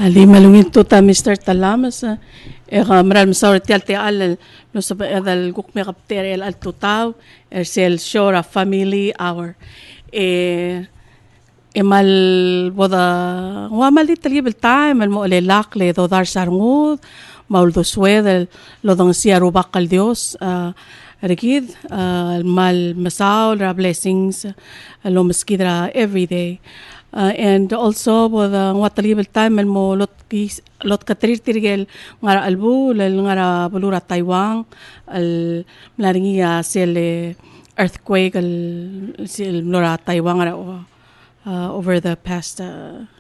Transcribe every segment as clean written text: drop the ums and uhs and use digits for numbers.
Ali malungin tuta Mr. Talamas. Maral masawar tialte al no sa dal guk me kapter el al tutaw sel shora family hour. Emal boda wamal di talib el time el mo le lakle do dar sarngud maul do swed lo don sia rubakal Dios rigid mal masaul ra blessings lo meskidra every day. And also boda watalib el time el mo lot katrir tirgel ngara albu lel ngara bulura Taiwan al mlaringia sel earthquake al sel lora Taiwan ngara over the past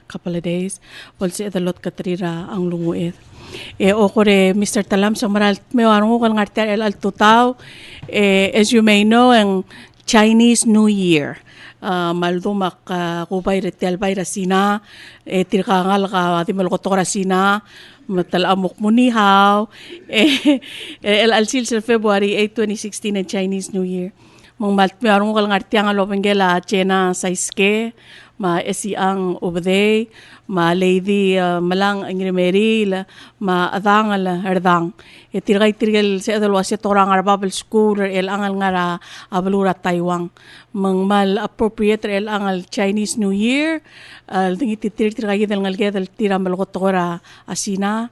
couple of days. Also, the lot katrira ang lunguid. Okore Mr. Talam sa maral may warung kal ngarter el altutaw. As you may know, ang Chinese New Year. Maldumak kubay retel bay rasina. Tirkangal ka di malkoto rasina. Matalamok munihaw. El alsil sa February 8, 2016 ang Chinese New Year. Marunong kal ngarti ang alopengela Jenna Saiske, ma Esichang Ubedei, ma Lady Melangch Ngirmeriil, ma Edangel Rdang. Tirgay sa edalwa si torang arbabel school el angal ngara abalura Taiwan. Mal appropriate el angal Chinese New Year, dingi tirgay del ngalgedel tira malgotora asina.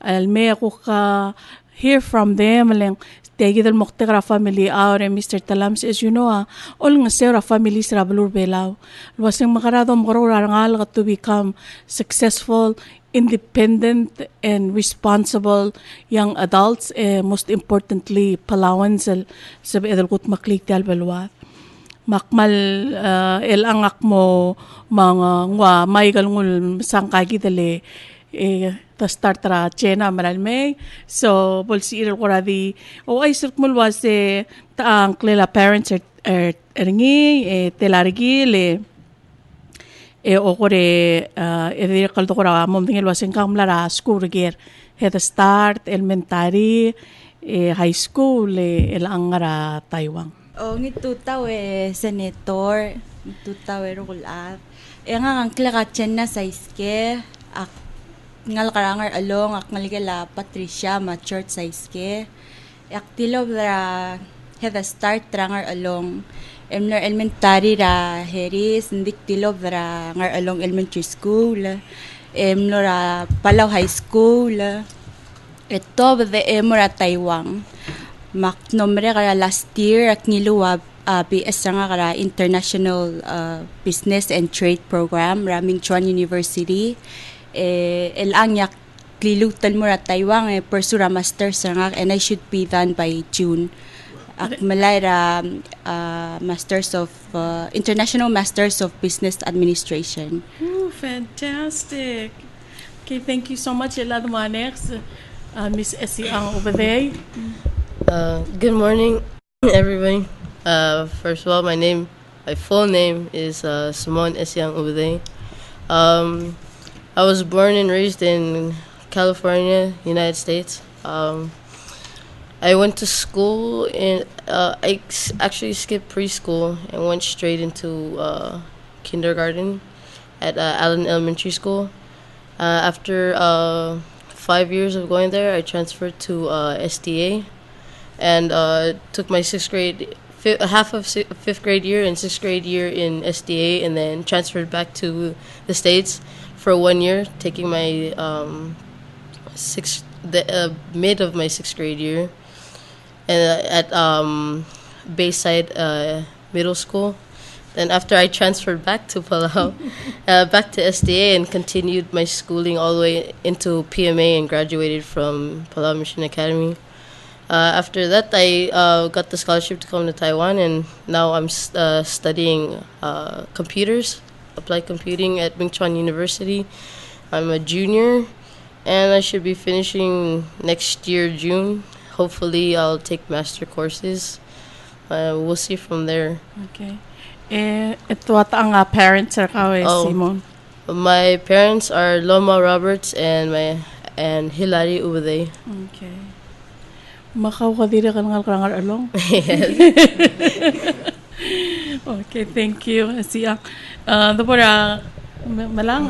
Me ako ka hear from them lang. Tegi del moktegra family hour Mr. Talams, as you know, all ng sera family sa balur belaw. Luwasing makarado makarorangal to become successful, independent, and responsible young adults. Most importantly, Palauans sa edal kut maklik tal balwat. Makmal angak mo mga ngwa may galungul sangkagi dali ta start ra Chena maralmay so bolsi iril koradi o ay sirkmulwa se taang klela parents ringi telargi o kore edir kaldo kora mom dingel wasen kamlara school ger head start elementary high school el angara Taiwan o ngituta senator ngituta rulat nga ang klela Jenna Saiske ngal karangar along ak ngaligala Patricia ma Church Saiske aktilo ra head start rangar along emner elementary ra heris ndik tilo ra ngar along elementary school emnora Palau high school eto de emora Taiwan mak nombre kara last year ak niluwa BS nga kara International Business and Trade Program Melangch University el angyak klilutan mo ra Taiwan pursura master's nga and I should be done by June. Ak malayra Masters of International Masters of Business Administration. Ooh, fantastic. Okay, thank you so much. Next, Miss Esichang Ubedei. Good morning, everybody. First of all, my full name is Esichang Ubedei. I was born and raised in California, United States. I went to school I actually skipped preschool and went straight into kindergarten at Allen Elementary School. After 5 years of going there, I transferred to SDA and took my half of fifth grade year and sixth grade year in SDA, and then transferred back to the States for 1 year, taking my mid of my sixth grade year, and at Bayside Middle School. Then after I transferred back to Palau, back to SDA, and continued my schooling all the way into PMA and graduated from Palau Mission Academy. After that, I got the scholarship to come to Taiwan, and now I'm studying computers, applied computing at Melangch University. I'm a junior, and I should be finishing next year, June. Hopefully, I'll take master courses. We'll see from there. Okay. Ito ata ang parents are Simon? My parents are Loma Roberts and Hilary Ubedei. Okay. Makaw ka diri ka ngal along? Yes. Okay, thank you. Siya. Dapura malang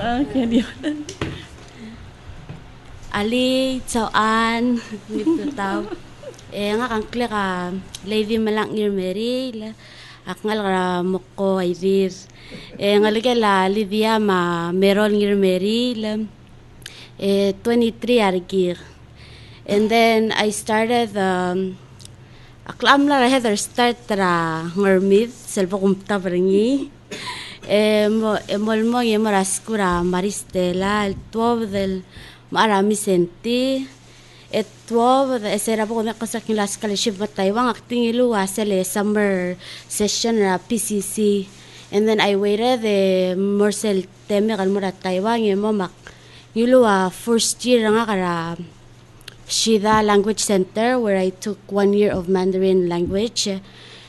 Ali Taiwan nito tao. Nga kang klika Lady Melangch Ngirmeriil akngal ra moko aidir. Ngaligala Lydia Merol Ngirmeriil 23 argir. And then I started aklam la heather start ra ngormid selbo kumta bringi. Molmo yemaraskura Maristela el 12 del marami senti. Etwo esera po na kasak nila scholarship at Taiwan acting ilu asele summer session na PCC, and then I waited the morsel teme kalmura Taiwan yemo mak ilu first year nga kara Shida Language Center where I took 1 year of Mandarin language,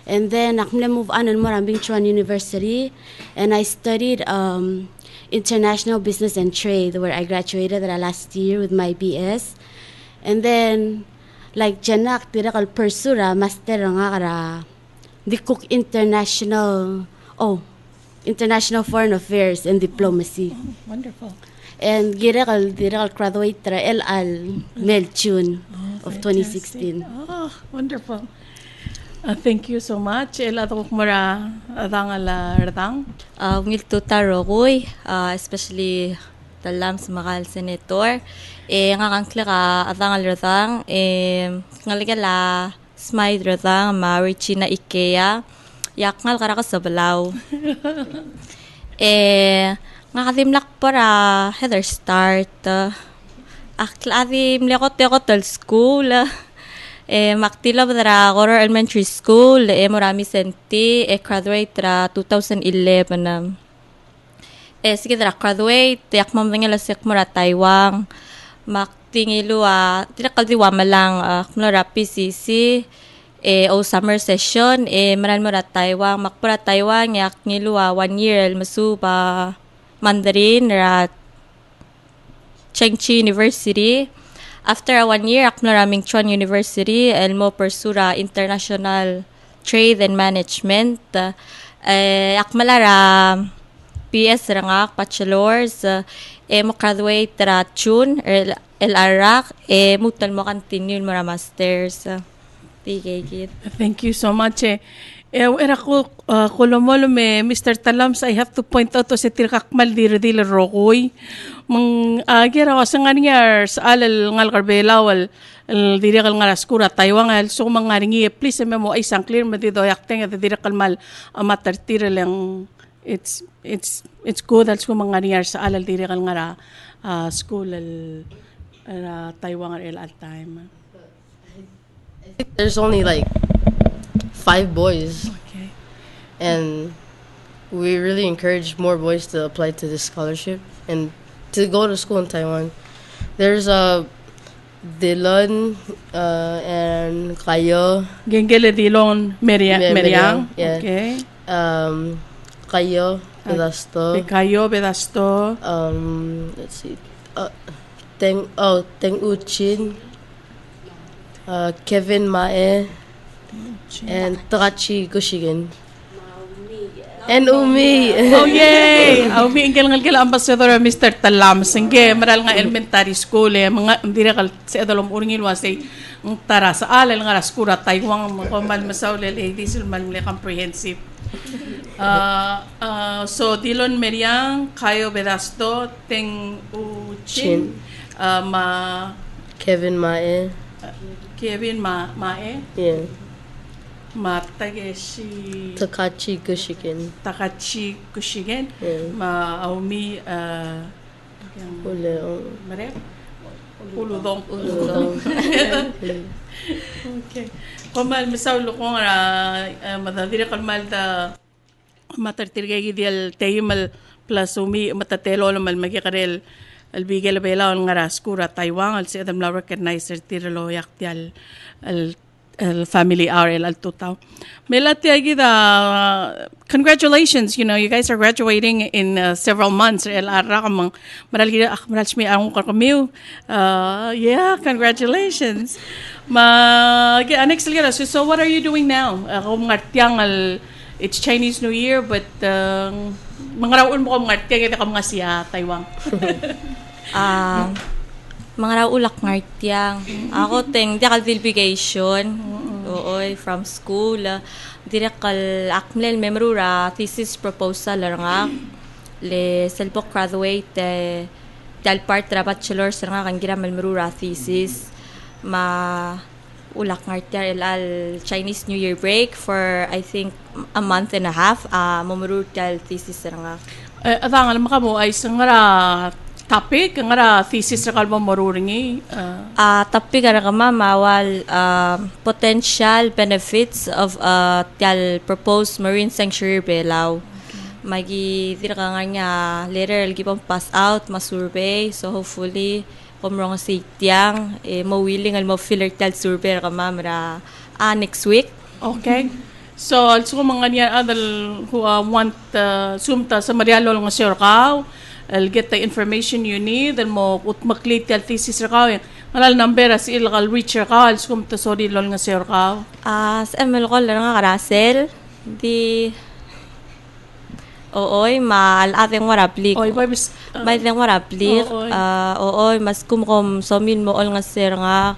and then akmle move on and Marambing Chuan University, and I studied international business and trade where I graduated last year with my BS. And then, like Jenna, tira kal pursura master nga kara di cook international foreign affairs and diplomacy. Oh, wonderful. And tira kal graduate tra LL June of 2016. Oh, wonderful. Thank you so much. Elatok mura Edangel Rdang. Ngilto tarogoy, especially talam sa makal senator. Nga kangkla ka Edangel Rdang, ngaligala Smile Rdang, Marichi na Ikea, yakngal karaka sa Palau. Nga kadimlak para heather start, akla adimlakot tel school, maktila para Goro Elementary School, Morami Senti, graduate ra 2011. Sige dra graduate, yak mamdangela sik mura Taiwan. Maktingilu tinakaldiwa malang kumlara PCC o summer session maran mura Taiwan makpura Taiwan yak ngilu 1 year masuba Mandarin ra Chengchi University. After 1 year akmlara Mingchuan University elmo pursura international trade and management akmalara PS rangak bachelor's mo graduate ra June el Arak mutal mo continue mo ra masters. Thank you so much. Era ko kolomolo me Mr. Talams, I have to point out to si tirkakmal dil rokoy mang agera wasang nga sa alal ngal karbelawal direkal nga raskura Taiwan al so mga ringi please memo ay sang clear matido yakteng at direkal mal amatartira lang. It's good also mga niyar sa alal direkal nga school Taiwan at time. I think there's only like 5 boys. Okay. And we really encourage more boys to apply to this scholarship and to go to school in Taiwan. There's Dylan and Kayo. Gengele Dilon Meriang. Yeah. Okay. Kayo Bedasto. Kayo Bedasto. Let's see. Teng Uchin. Kevin Mae. And Takachi Gushigan. And Umi. Oh, yay! Umi, ang kailangan ambassador Mr. Talam. Singge, maral nga elementary school. Mga, hindi na si Adolom Uringil wasay ang tara sa alal nga raskura. Taiwan, mga masaulil, diesel malmuli comprehensive. So, Dilon Meriang, Kayo Bedasto, Teng Uchin, Kevin Mae. Kevin Mae. Yeah. Takeshi Takachi Gushigan. Yeah. Aumi Marep. Uludong. Okay. Kamal misaulo ko madadira kalmal da matartirgay dial taymal plus umi matatelo mal magikarel albigel bela nga raskura Taiwan al si adam la recognizer tirlo yaktial al family RL al tutaw. Melati agida congratulations, you guys are graduating in several months. Yeah, congratulations. So what are you doing now? It's Chinese New Year, but mga raon mo mga siya Taiwan. mga raulak ngartiyang. Ako ting di qualification. Ooy from school. Direkal akmel memrura thesis proposal nga le selbok graduate dal part ra bachelor nga kan gira memrura thesis ma ulak ngartiyar ilal Chinese New Year break for I think a month and a half memrura dal thesis nga. Adangal makamo ay sangara topic ngara thesis ra kalmo maruringi topic ra kama mawal potential benefits of tal proposed marine sanctuary Palau. Magi dira ka nga later gipon pass out ma-survey so hopefully kumrong si tiang mo willing al mo filler tal survey ra kama mara next week. Okay. So also mga niya adal who want sumta sa Marialo nga sir kaw I'll get the information you need and mo maklit tal thesis ra kaw ngalal number as ilgal reacher kaw sumta sorry lol nga sir kaw sa ML ko lang nga karasel di ooy mal ating waraplik oy boy bis may teng waraplik ooy mas kumkom somin mo ol nga sir nga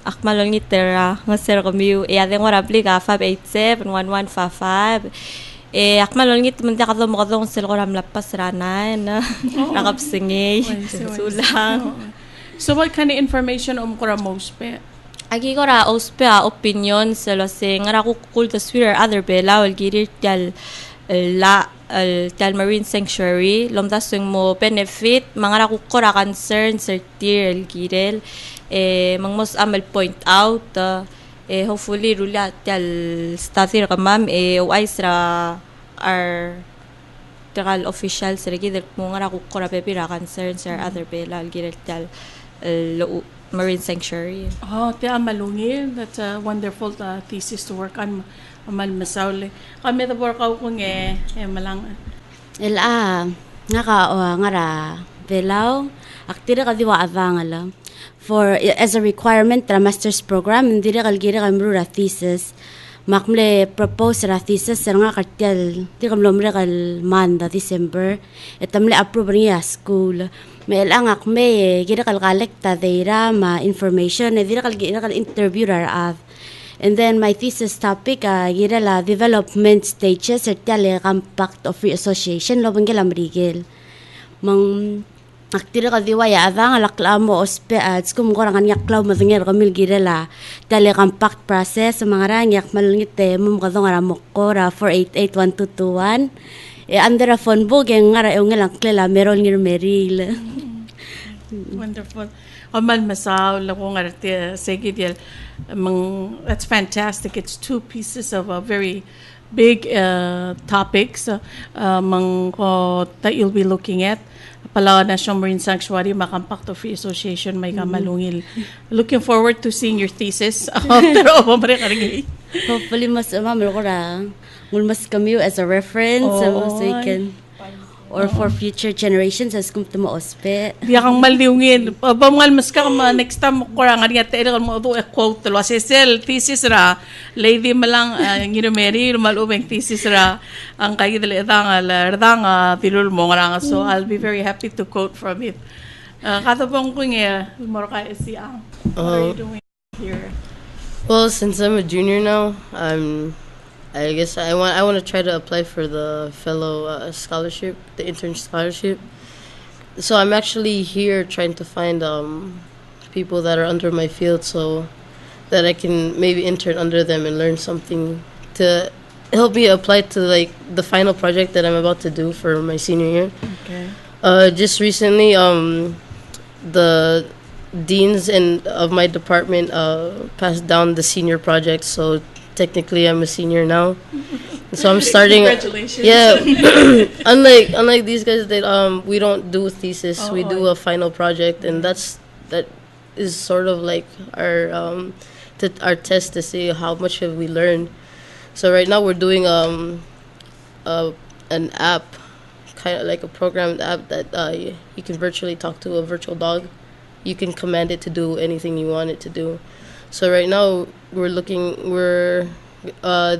akmalol ni tera nga sir kami ating waraplik 587-1155 akmalol ngit man ka mo kadong sila ko ram lapas ranan nakapsingay sulang. So what kind of information kura mospe? Agi ko ra ospe opinion sa lasing ra ko kul the sweeter other bela wal girir tal tal marine sanctuary lomdas mo benefit mga ra ko ra concern sir tier girel mangmos amal point out hopefully rula tal staffir ka ma'am wise ra our tekal officials regidel mo nga ko ra pepira concerns or other bela girel tal marine sanctuary. Tiya malungin. That's a wonderful thesis to work on. Amal masauli. Kami the work out kung malang. Ngara Palau aktira ka diwa avangala. For as a requirement tra master's program indira kalgira kamrura thesis makmle propose ra thesis nga kartial di kamlomre kal manda December etamle approve niya school mel angak me gira kal collecta deira ma information dira kal interview ra and then my thesis topic gira la development stages ertiale compact of free association lo bangela mrigel mang aktira ka diwaya adang alaklamo ospe ads kum korangan yaklaw madnger kamil girela tale compact process mga ranyak malungite mum kadong ramokora 4881221 under a phone book yang ngara yung ngelang klela Edangel Ngirmeriil. Wonderful. Amal masaw la ko ngarte segidel that's fantastic. It's two pieces of a very big topics that you'll be looking at. Palau National Marine Sanctuary, Makampakto Free Association, may kamalungil. Looking forward to seeing your thesis. Hopefully, mas mamil ko ra. Mas kami as a reference so we can or for future generations as kung tumaospe. Diya kang maliungin. Bamangal mas ka next time ko ra nga tayo mo do quote lo asesel thesis ra lady malang Ngirmeriil malubeng thesis ra ang kay Edangel Rdang tilul mo nga so I'll be very happy to quote from it. Katabong ko nga more ka Esichang. What are you doing here? Well, since I'm a junior now, I guess I want to try to apply for the fellow scholarship, the intern scholarship. So I'm actually here trying to find people that are under my field so that I can maybe intern under them and learn something to help me apply to like the final project that I'm about to do for my senior year. Okay. Just recently, the deans of my department passed down the senior project, so technically I'm a senior now. So I'm starting. Congratulations. Yeah. unlike these guys, we don't do a thesis. We do a final project, and that is sort of like our test to see how much have we learned. So right now we're doing an app, kind of like a programmed app that you can virtually talk to a virtual dog. You can command it to do anything you want it to do. So right now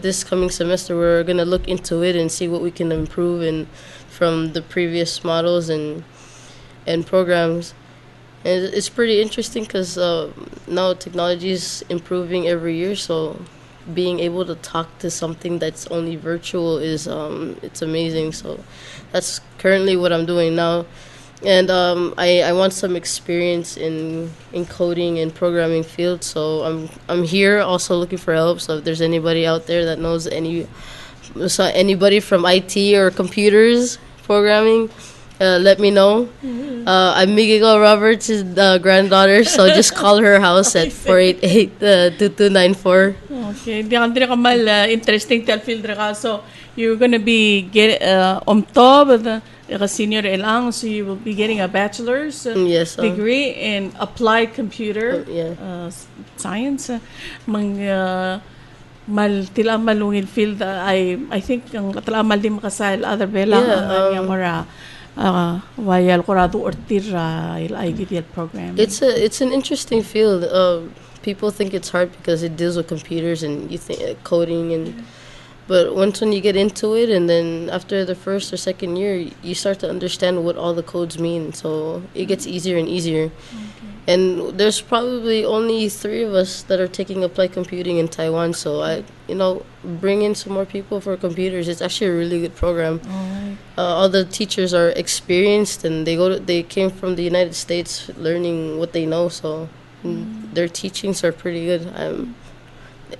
this coming semester we're gonna look into it and see what we can improve from the previous models and programs. And it's pretty interesting because now technology is improving every year, so being able to talk to something that's only virtual is it's amazing. So that's currently what I'm doing now. And I want some experience in coding and programming field, so I'm here also looking for help. So if there's anybody out there that knows anybody from IT or computers programming, let me know. I'm Miguel Roberts' granddaughter, so just call her house at 488-2294. Okay, di ka mal interesting tel field ka. So you're gonna be on top of the senior elang, so you will be getting a bachelor's Yes, degree in applied computer science. Mal tila malungin field. I think ang tila mal di makasal other bela ang mara. Wayal korado ortira il program. It's an interesting field. People think it's hard because it deals with computers and you think coding and. But once when you get into it, and then after the first or second year, you start to understand what all the codes mean. So it gets easier and easier. Okay. And there's probably only 3 of us that are taking applied computing in Taiwan. So bring in some more people for computers. It's actually a really good program. All the teachers are experienced, and they came from the United States learning what they know. So their teachings are pretty good.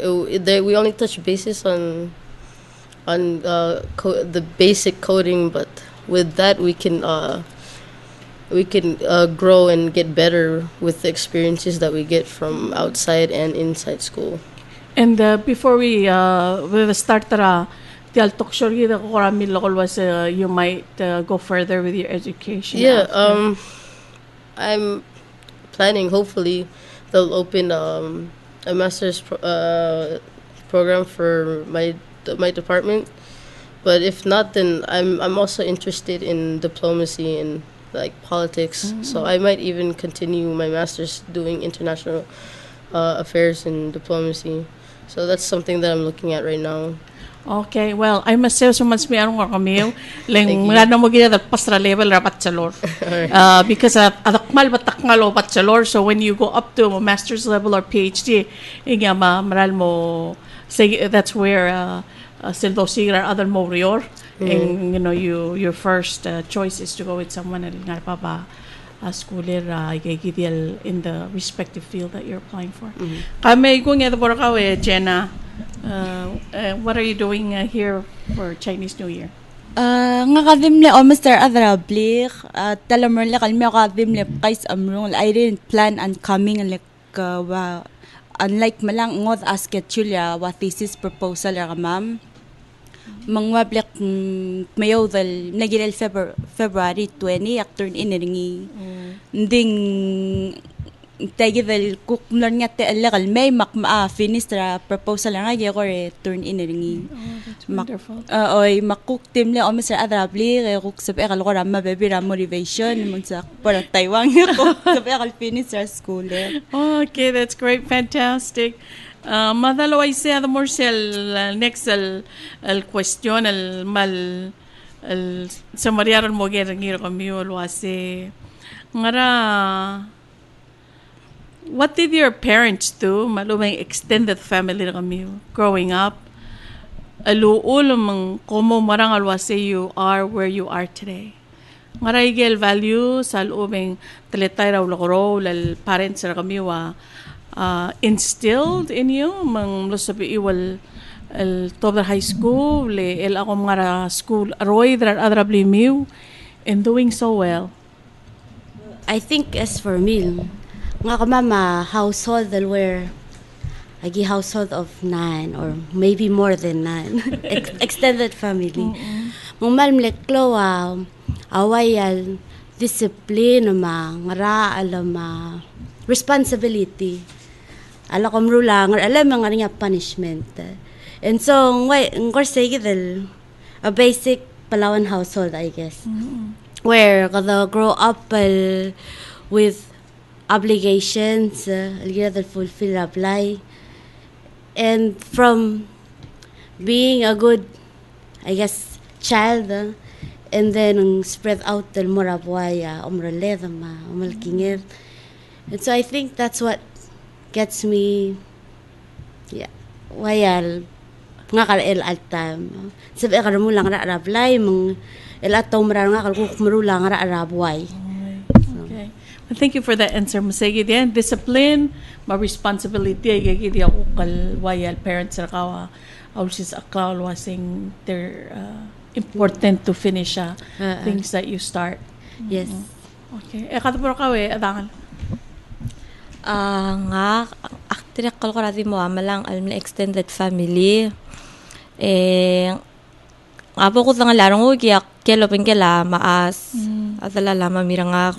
We only touch basis on the basic coding, but with that we can grow and get better with the experiences that we get from outside and inside school. And before we start the talk show, you might go further with your education. Yeah, I'm planning. Hopefully, they'll open a master's program for my department, but if not, then I'm also interested in diplomacy and like politics. So I might even continue my master's doing international affairs and diplomacy. So that's something that I'm looking at right now. Okay, well, I must say so much more kami lang mga na mo gina pastra level ra bachelor. Because adakmal batakmal o bachelor, so when you go up to a master's level or PhD, inya maral mo say that's where still sigra other morior, and your first choice is to go with someone nga pa ba schooler in the respective field that you're applying for. Kami kung ito por ka Jenna, what are you doing here for Chinese New Year? Nga kadimle o Mr. Adrablik talamer le kalmi kadimle kais amrong I didn't plan on coming like unlike malang ngot asket chulya wa thesis proposal ra ma'am mangwablek mayo dal nagilel February 20 turn in ringi ding tagi dal kukmlar nga te legal may makma finish ra proposal nga gore turn in ringi Wonderful. Oy makuk timle o Mr. Adrabli kuk sabi akal ko ramma baby ra motivation munsa para Taiwan ko sabi akal finish ra school. Okay, that's great, fantastic. Madalo ay sea the more next el question el mal el samariaron mo ngir kami lo ase ngara. What did your parents do? Malumay extended family kami growing up. Aluul mang komo marang alwase you are where you are today. Ngaraigel value sa lubeng taletay raw lokoro lal parents ra kami wa instilled in you mang lusabi iwal el top high school le el ako ngara school aroy drar adrabli miu in doing so well. I think as for me, nga mama household where agi household of 9 or maybe more than 9 extended family. Mumal mleklo awayal discipline ngara alama responsibility. Ala komrula ngar alam nga nga punishment. And so ngor say a basic Palawan household I guess. Where kada grow up with obligations, fulfill apply. And from being a good, I guess, child and then spread out del morabuaya umraleda umalkingir. And so I think that's what gets me, yeah, wayal ngakal el altam sabi akar mo lang ra rablay mong el ataw mara ngakal kukmaro lang ra rabway. Okay. Well, thank you for that answer. Masaygi din discipline, ma responsibility ay gidi ako kal wayal parents ra kawa always aklaw wasing they're important to finish things that you start. Yes. Okay. Katapuro ka Edangel. Nga aktirak ko rati mo malang alam na extended family. Apo ko tang larong ugiak kelo pengkela maas adala lama miranga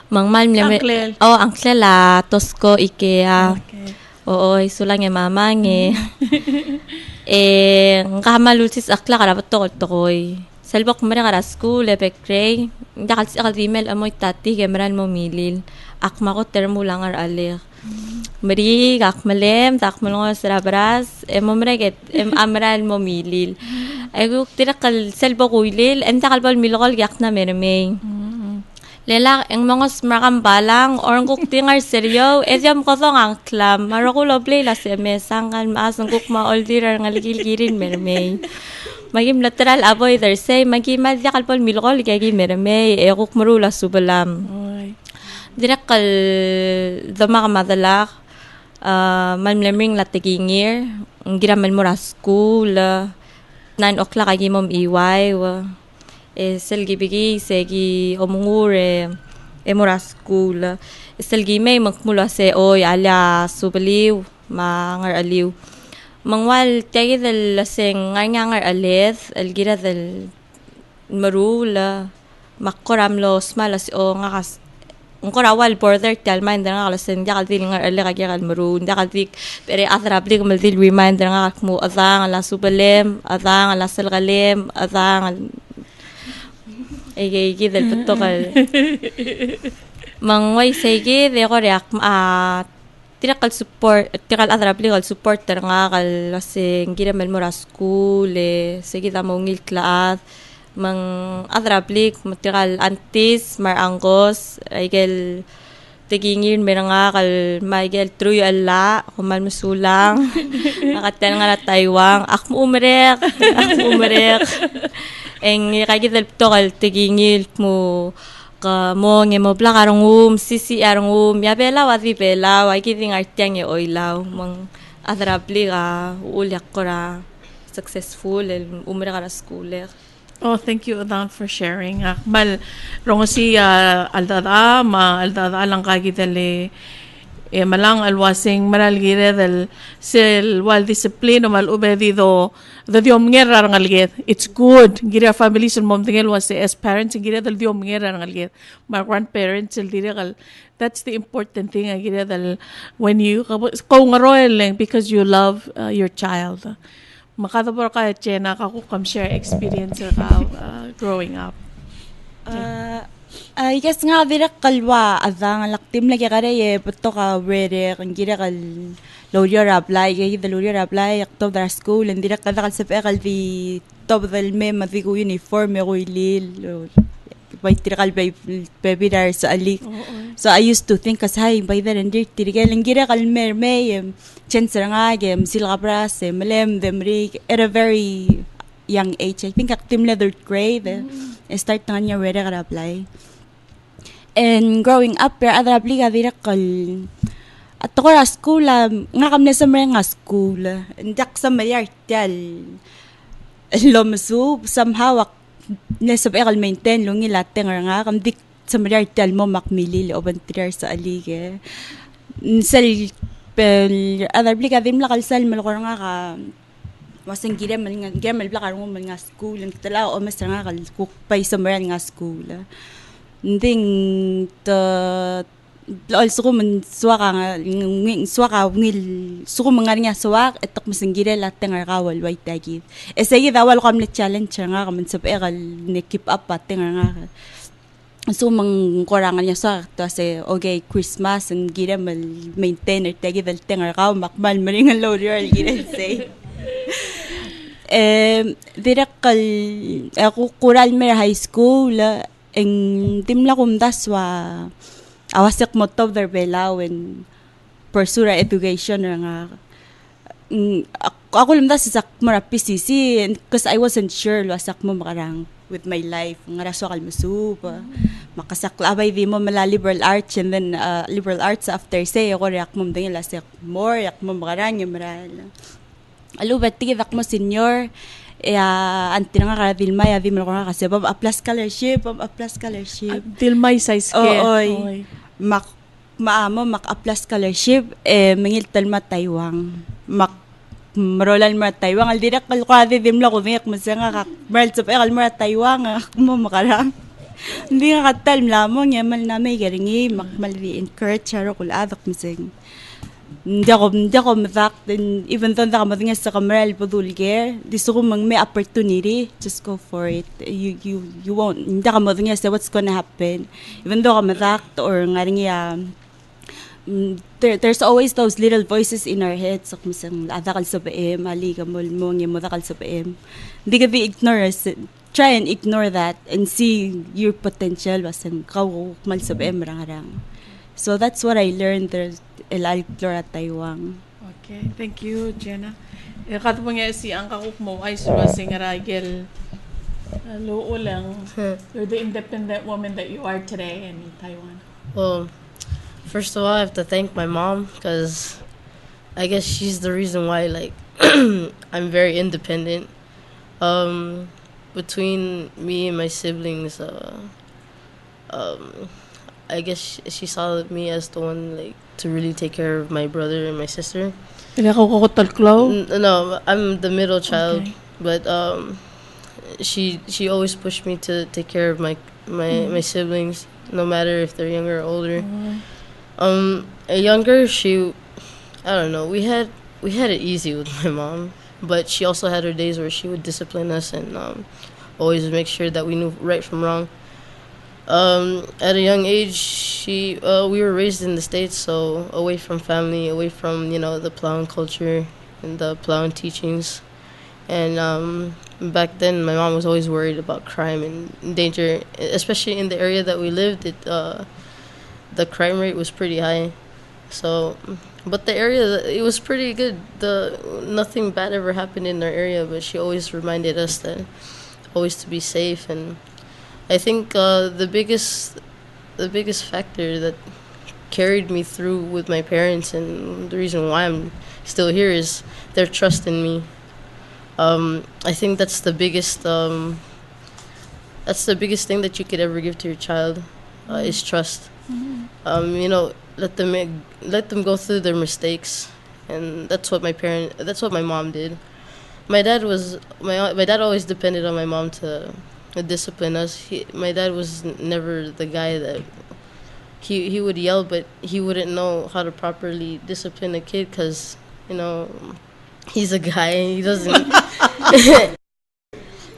mangmal mle angkle la tosko ikea oo isulang e mamang ngamalutis akla karapat tokoy selbok mara kara school epekre akal email amoy tati kemeran mo milil akma ko termo langar alir mari akmalem takmalong sa bras momreget amral mo milil ay ko tirakal selbok uilil enta kalbal milokol yak na mermay Lelak, ang mga smakambalang, or ang kuktingar seryo, edyam ko thong ang klam, marakulo play la si mesang kan maas ng kukma oldirar ng aligil-girin mermay. Magim lateral aboy thersay, magim madya kalpol milokol kagi mermay, kukmarula subalam. Dirakal dama ka madalak, malmlemring latigingir, ang giraman mo ra school, 9 o'clock kagi mom iway, selgi segi omungure emora school selgi may magmula se oy ala subaliw mangar aliw mangwal tagi del laseng ngar aleth algira del marula makkoram los malas o ngakas ngkorawal border talman dang ngalasen dakal dil ngar ale kagya kal marun dakal dik pere athrabli kumal dil reminder ngak mo adang ala subalem adang ala selgalem adang Ege del petokal. Mangway sege de ko reak tirakal atraplikal supporter nga kal lasing giramel mora school sege ta mongil klaat mang atraplik material antis mar angkos igel tigingin meranga kal maigel truy alla kumal musulang nakatan nga na Taiwan akmo umerek eng kagi del tokal tigingil mo ka mo mo blakarong sisi arong ya wati bela wa kiting artyang e oilaw mang atrapli ka ulyak ko ra successful umre ka na schooler. Oh, thank you Edangel for sharing. Akmal rongosi aldada lang kagi dele malang alwasing maralgire del sel wal discipline mal ubedi do diom ngera rangalget. It's good gira families mom tingel was as parents gira del diom ngera rangalget my grandparents el dire that's the important thing gira del when you ko ngaroel because you love your child makadabor ka Jenna ka ko share experience ka growing up. I guess nga dira kalwa adang laktim lagi kare puto ka wede kan gira kal lawyer apply kay the lawyer apply to the school and dira kada kal sa kal vi top del me mati ko uniform ko ilil by dira kal baby dar sa alik so I used to think as hay by there and dira lang gira kal me chance nga gem sila bras malem them at a very young age. I think actim leather grade start na niya wede ka apply. And growing up, pero ada aplica direkal. At ako ra school, nga kami sa mga school. Ndak sa mayar tal. Lomasu, somehow, nasa ekal maintain, lungi latte nga kami dik sa mayar tal mo makmili, o bantirar sa alige. Sal, ada aplica din lakal sal, malakor nga ka, wasang gira malakar mo mga school, ang tala o mas nga kal, kukpay sa mayar nga school. Nding also ko man swaka ngil suko mangar nga swak etok masinggire latte nga kawal way tagid sige dawal ko amle challenge nga man sa ekal ne keep up at nga so mang korangan niya sa to say okay Christmas and gira mal maintain tagid dal nga kaw makmal maringan loader gira say Direkal ako kural mer high school eng dimla kumdaswa awasik mo to der Palau and pursue education nga ako lumdas sak mara PCC because I wasn't sure wasak mo makarang with my life nga raso kalmusup makasaklabay di mo mala liberal arts and then liberal arts after say ako reak mo dingil lasik more yak mo makarang yung maral alubat tigidak mo senior anti nga ka Dilmay adi mo ko kasi aplas scholarship Dilmay Saiske. Oy. Maamo mak-aplas scholarship mangil talma Taiwan. Marolan mo Taiwan al direk kalkwade dimla ko niyak masanga ka meral sa pekal mo Taiwan mo makarang. Hindi nga katal lamong yamal na may garingi makmal encourage haro kuladak mising. Hindi ako matak even though naka matingas sa kameral padulger gusto ko may opportunity just go for it you won't hindi ka matingas what's gonna happen even though ka matak or nga rin there's always those little voices in our heads so misang adakal sa PM ali ka mo adakal sa PM hindi ka ignore try and ignore that and see your potential wasang mal sa PM rang so that's what I learned there's Flora Taiwan. Okay, thank you, Jenna. Kato po nga si ang kakuk mo ay surasing Edangel Rdang. You're the independent woman that you are today in Taiwan. Well, first of all, I have to thank my mom because I guess she's the reason why, like, I'm very independent. Between me and my siblings, I guess she saw me as the one, like, to really take care of my brother and my sister. No, I'm the middle child, okay. But she always pushed me to take care of my siblings, no matter if they're younger or older. Younger, I don't know. We had it easy with my mom, but she also had her days where she would discipline us and always make sure that we knew right from wrong. At a young age, we were raised in the States, so away from family, away from, the Palauan culture and the Palauan teachings. And back then, my mom was always worried about crime and danger, especially in the area that we lived. The crime rate was pretty high. So, but the area, it was pretty good. Nothing bad ever happened in our area, but she always reminded us that always to be safe. And I think the biggest factor that carried me through with my parents and the reason why I'm still here is their trust in me. I think that's the biggest thing that you could ever give to your child is trust. Let them go through their mistakes, and that's what my mom did. My dad always depended on my mom to discipline us. My dad was never the guy that he would yell, but he wouldn't know how to properly discipline a kid because he's a guy. He doesn't.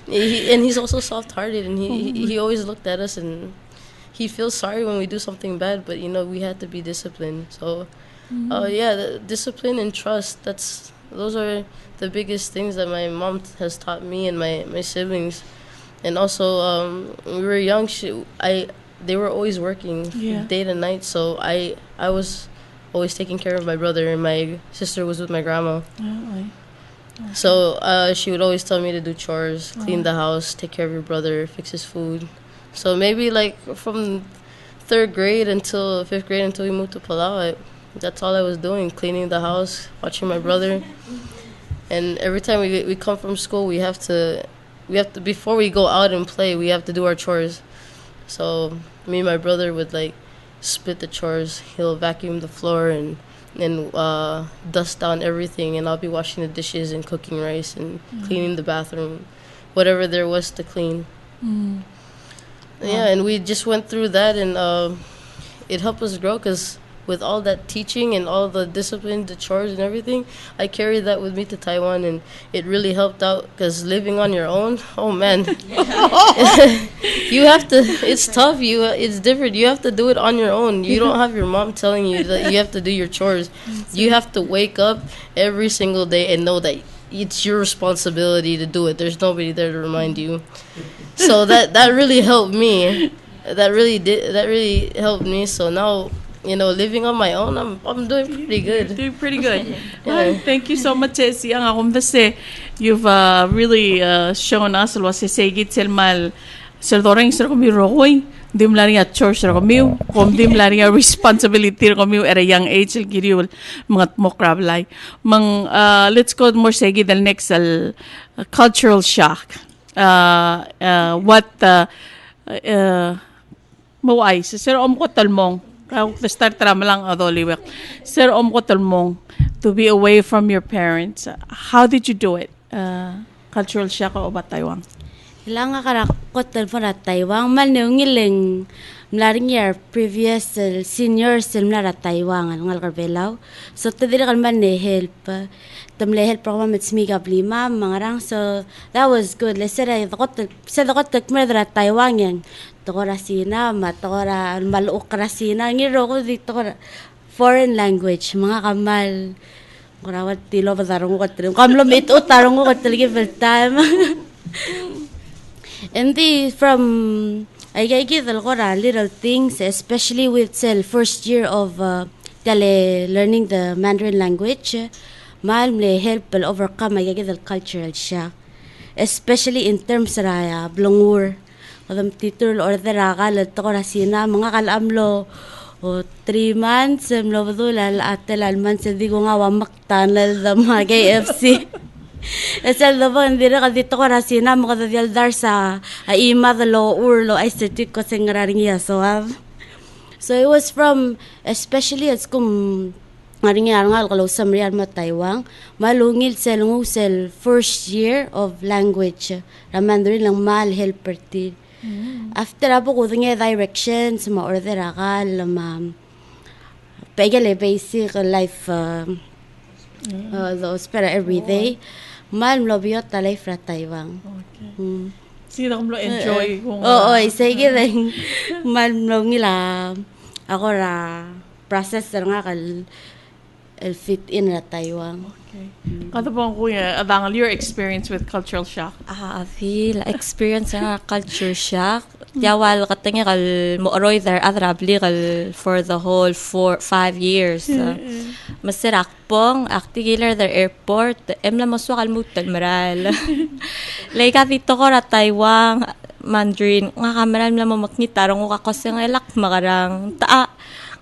And he's also soft-hearted, and he always looked at us and he feels sorry when we do something bad, but we had to be disciplined. So the discipline and trust, those are the biggest things that my mom has taught me and my siblings. And also when we were young, they were always working day to night, so I was always taking care of my brother, and my sister was with my grandma. So she would always tell me to do chores, clean the house, take care of your brother, fix his food. So maybe like from 3rd grade until 5th grade until we moved to Palau, that's all I was doing, cleaning the house, watching my brother. And every time we come from school, we have to before we go out and play, we have to do our chores. So me and my brother would like split the chores. He'll vacuum the floor and dust down everything, and I'll be washing the dishes and cooking rice and cleaning the bathroom, whatever there was to clean. Yeah, and we just went through that, and it helped us grow because with all that teaching and all the discipline, the chores and everything, I carried that with me to Taiwan, and it really helped out because living on your own, oh man, you have to, it's tough, it's different, you have to do it on your own. You don't have your mom telling you that you have to do your chores. You have to wake up every single day and know that it's your responsibility to do it. There's nobody there to remind you. So that really helped me. That really helped me. So now, living on my own, I'm doing pretty good. Doing pretty good. Yeah. Thank you so much, Esichang. Akong basta, you've really shown us lo sesegit selmal serdoreng ser kami rokoy. Dim lari at church ser kami, dim lari at responsibility kami at a young age giriul mga mokrablay. Let's go more segi the next cultural shock. What maway sir ko talmong. Start trama lang adoliwek. Sir ko talmong to be away from your parents. How did you do it? Cultural shock o ba Taiwan? Ilang akarakot telefon at Taiwan mal nungiling mlaring year previous seniors mlara Taiwan ngal Palau. So tadiri kalman ne help tamle help program mit smiga blima mangarang, so that was good. Let's say dakot mera Taiwan yang tokora sina matokora maluk rasina ngiro ko dito foreign language mga kamal kurawat tilo batarong ko trim kamlo mit utarong ko taligi full time. And from I get little things, especially with first year of learning the Mandarin language. Mal may help overcome I get the cultural shock, especially in terms of blongur. Kadam titul or the ragal to rasina mga kalamlo o 3 months mlo badulal atel months di ko nga wamaktan la mga KFC. Esel do ba ndira ka dito ko rasina mo kada dar sa ima the lo urlo aesthetic ko sengraring so it was from especially at kum ngaring ngal kalo samrian ma Taiwan malungil sel first year of language Mandarin lang mal helper ti. After apo ko nga directions ma order akal ma pegale basic life those para every day. Mal mlobiyot talay fra Taiwan. Okay. Sino kung enjoy kung sige din. Mal mlongila ako ra process nga kal fit in ra Taiwan. Okay. Kato po kuya, Edangel, your experience with cultural shock. I feel experience nga culture shock. Yawal katanya kal mooroy there adrabli kal for the whole 5 years. Masirak pong aktigilar der airport emla maswa kal Ngirmeriil. Like dito ko ra Taiwan Mandarin nga kameran la mamaknitarong ko kasi nga elak magarang taa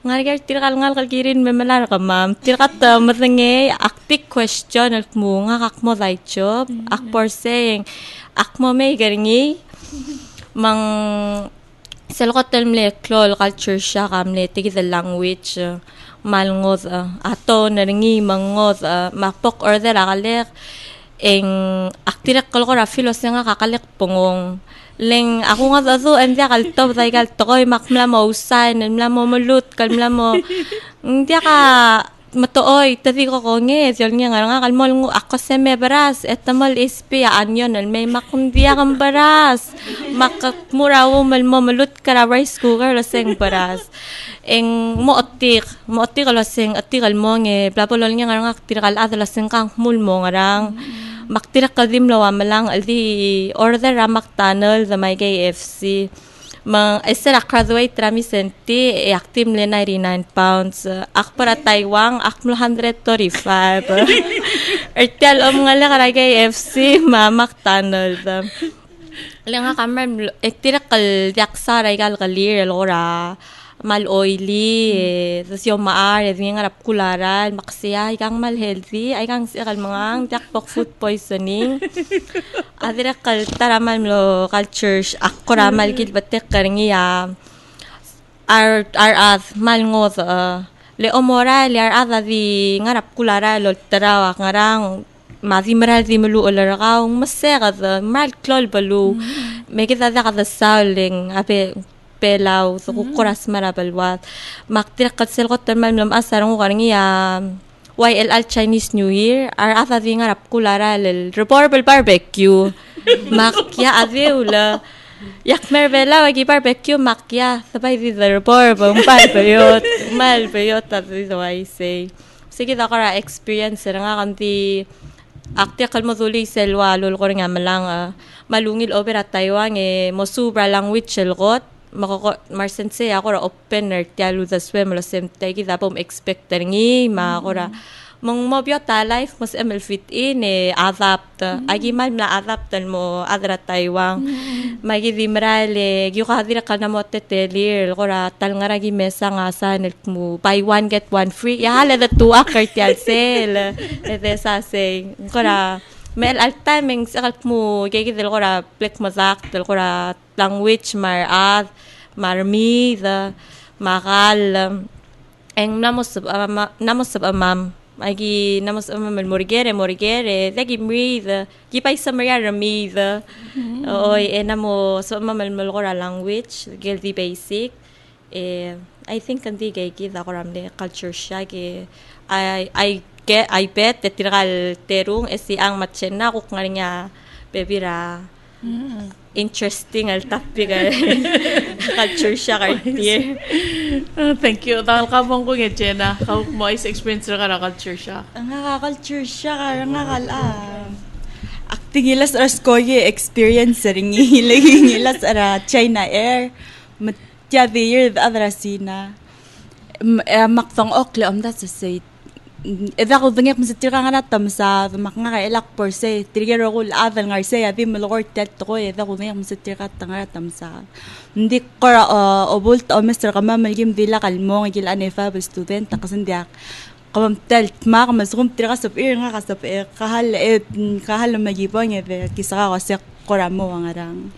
ngar tirakal ngal kalkirin memalar ka ma'am tirakat matenge aktik question at mo nga kakmo dai job akpor saying akmo may garingi mang selokot telmle klol culture siya kamle tigi the language malngod ato naringi mangod mapok order akalek eng aktirak kolkora filos nga kakalek pungong leng ako nga dato and dia kalto tay kalto ko makmla mo usay namla mo mulut kalmla mo dia ka matooy tadi ko nge yon nga kalmol ako se me baras etamal ispi anyon may makundia kang baras makmurawo mal mo mulut kara rice cooker laseng baras eng mootik laseng atikal mo nge plapolol nga tirakal laseng kang mulmo ngarang maktirak kadim lawa malang aldi order ramak tunnel the my KFC mang esera graduate rami senti active le 99 pounds ak para Taiwan ak 135 ertel ngala kara KFC mamak tunnel lang kamar ektirak kal yaksa raigal kalir lora mal oily tas yung maar yung ngarap kularan maksiya ikang mal healthy ikang sikal mga jakpok food poisoning adira kal taraman lo culture ako ramal gil batek karingiya ar mal ngod le omora le ar di ngarap kulara lo tarawa ngarang mazimeral di melu olarakaw masekat mal klol balu mekita da kada sauling ape Palau so kukuras marabalwat maktirak katsel ko termal mlam asarong ko karingiya YLL Chinese New Year ar ata di ngarap kulara lel reportable barbecue makya adeula yak merbela wagi barbecue makya sabay di the reportable mal bayot at dito I say sige da kara experience nga kanti akti kalmazuli selwa lol ko nga malang malungil over at Taiwan mo sobra language selgot marsense ako ra opener tialu da swim la semte kita pom expect ngi ma ako ra mong mobiota life mas ML fit in adapt agi mal na adaptan mo adra Taiwan magi dimrale gyu kadira kana mo tetelir kora tal nga ragi mesa nga sa mo buy one get one free ya hala da tuwa kartial sale ete sa say kora mel al timing sakal mo gigi del kora plek mazak del kora language mar marmi the makal eng namos amam Agi namos morigere lagi breathe gipay sa maria ramid oy enamo so mamal ko language guilty basic I think kandi kay kita ko ramle culture siya ke I bet tetiral terung ang matchena ko nga bebira interesting al topic culture siya kartier. Thank you. Dahil kabang ko nga, Jenna. Kung mo is experience na ka na culture siya. Ang culture siya, acting ilas aras ko experience ring ilas ara China Air. Matya the year the other sina. Maktong okle om da sa say. Eda ko dengek masitira nga natam sa makangakailak por se trigger ko ladan nga se adi malor tet ko eda ko dengek masitira nga natam sa hindi ko obult o Mr. Kama malgim dila kalmo ngil anefa student kasan diak kamam telt ma kamasum tira sa ir nga kasap kahal magibong ede kisaka ko se koramo nga rang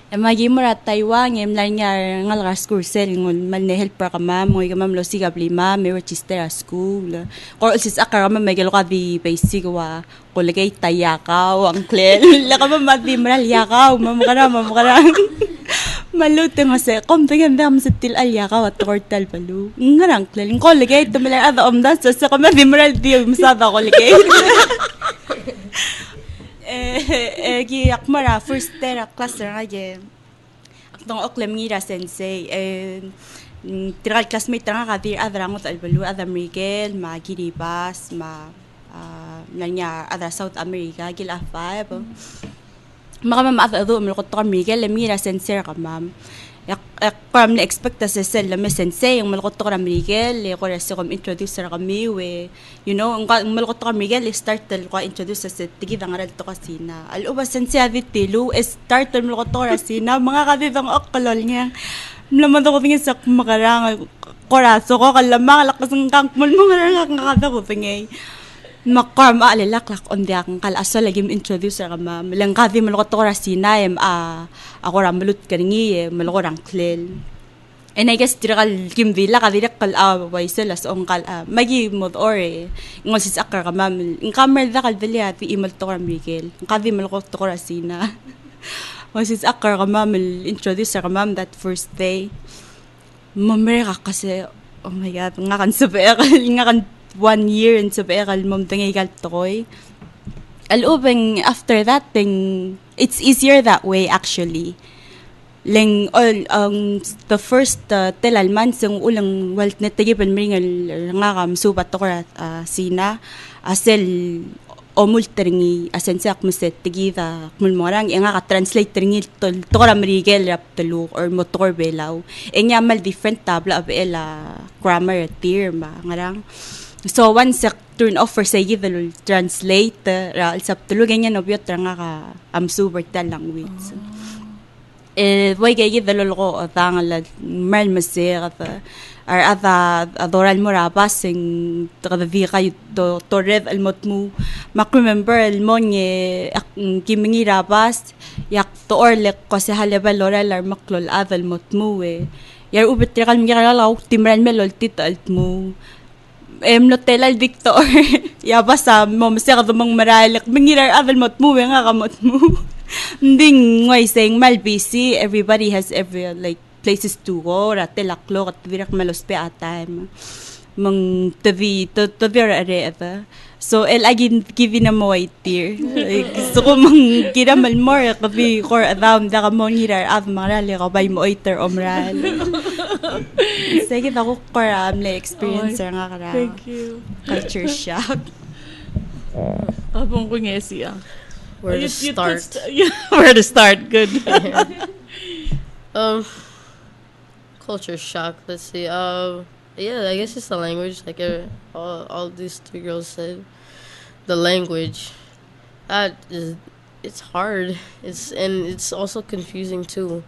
magimura Taiwan mlanyar ngal school sel ngol malne helper kama mo kamam lo siga blima me register school or sis akara ma megelo ka di basic wa kolegay tayaka ang klel la kama madi mral yaka mamkara malute nga se kom tegen dam setil alyaka wa tortal palu ngarang klel kolegay tumala ada omda sa kama di mral di masada kolegay gi akmara first tera class nga ge akdong oklem ngira sensei tiral classmate nga kadir adrangot albalu Adam Miguel magiribas nanya adra South America gil A5 makama maado melkot Miguel mira sensei kamam Karam na expect sa sel na sensei yung malakot ko na Miguel ko resi kom introduce sa kami we you know ang malakot ko Miguel start ko introduce sa tigid ang aral to kasi na aluba sensei avit tilu start malakot ko resi na mga kadidang akalol niya naman ako tingin sa makarang koraso ko kalamang lakas ng kangmol mo nga kada ko tingay makkarm alilak on dia kang kalasol lagi introduce ra ma melangkadi malakot ko resi na ako ramulut karingi malakot ang klel and I guess tirakal kimdila kadirak kal waisel as ong kal magi mod or ngol sis akar ka mam in kamer da kal dali ati email to ka Miguel kadi malakot to ko resi na ngol sis akar ka mam introduce ra mam that first day mamera kasi oh my god nga kan sabi nga kan 1 year and sabi kal mom tangay kal toy alubeng after that thing it's easier that way actually leng the first telalman sung ulang walt net tagipan mringal nga kam subat to sina asel omultringi asensak muset tigida mulmorang nga ka translate ringi to Miguel rap telu or motor belaw enya mal different tabla abela grammar tier ma ngarang so once turn off for say the translate ra sab tulu ganyan obyot nga ka super tal language way gay the lolo tangal mal masir ar ada adoral morabas sing tadavi kay to rev al motmu mak remember al monye kimingi rabas yak to orlek ko se haleba loral ar maklol adal motmu yar ubet kal ngira law timran melol tit altmu notelal Victor yabasa mo masya dumang maralak mangirar adal motmu nga kamotmu nding ngoy saying mal busy everybody has every like places to go ratelaklo at virak malospe atime mang tavi to vera area so el agin giving a mo tier gusto ko mang kiramal more kabi kor adam da ka mo hirar av marali ka bay mo iter omral sige ako koram le experience nga kara Thank you. culture shock Abang ko nga siya. Where to start? Where to start? Good. Culture shock. Let's see. Yeah, I guess it's the language. Like all these three girls said, the language. It's hard. It's also confusing too.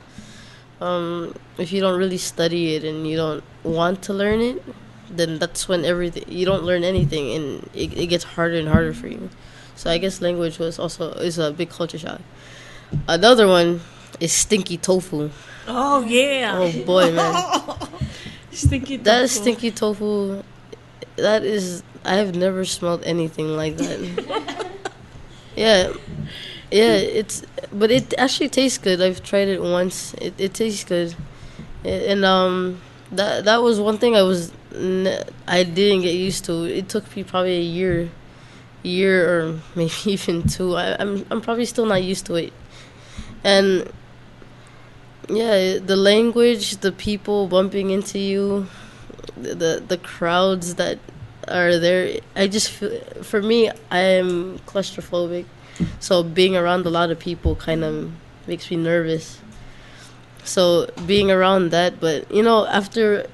If you don't really study it and you don't want to learn it, then that's when you don't learn anything, and it gets harder and harder for you. So I guess language is a big culture shock. Another one is stinky tofu. Oh yeah. Oh boy, man. Stinky tofu. That stinky tofu, I have never smelled anything like that. Yeah, but it actually tastes good. I've tried it once. It tastes good, and that was one thing I didn't get used to. It took me probably a year or maybe even two. I'm probably still not used to it, and yeah, the language, the people bumping into you, the crowds that are there. I just feel, for me, I am claustrophobic, so being around a lot of people kind of makes me nervous. So being around that, but after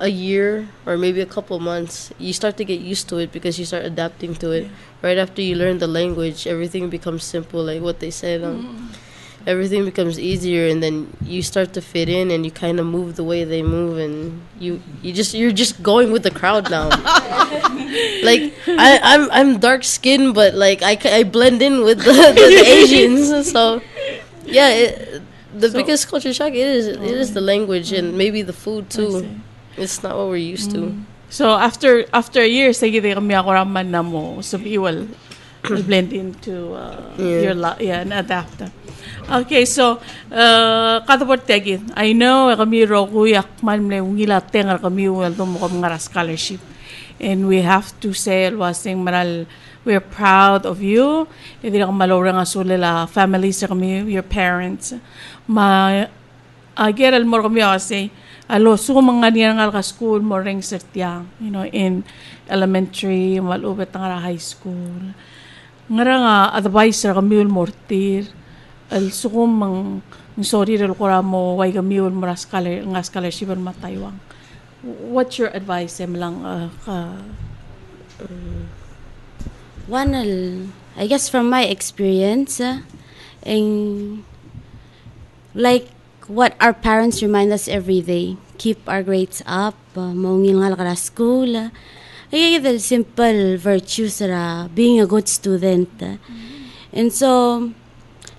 a year or maybe a couple months, you start to get used to it because you start adapting to it. Right after you learn the language, everything becomes simple, like what they said. Everything becomes easier, and then you start to fit in, and you kind of move the way they move, and you're just going with the crowd now. Like I'm dark skinned, but like I blend in with the Asians. So yeah, the biggest culture shock it is the language and maybe the food too. It's not what we're used to. So after a year, sige kami ako raman na mo, so you will blend into your and adapt. Okay, so katapot tegi. I know kami ro kuyak man mle ngila tengar kami wel to mo ngara scholarship, and we have to say wasing maral we're proud of you. Hindi ka malorang asulila families kami, your parents. Ageral mo kami kasi alo so mga niya nga school mo ring sertiang, in elementary, malubet nga high school. Ngara nga advisor kami ul mortir. Al sukum mang sorry rin ko mo why kami ul mura scholarship ma Taiwan. What's your advice lang I guess from my experience, like what our parents remind us every day, keep our grades up, maungil nga ka school. The simple virtues being a good student. And so,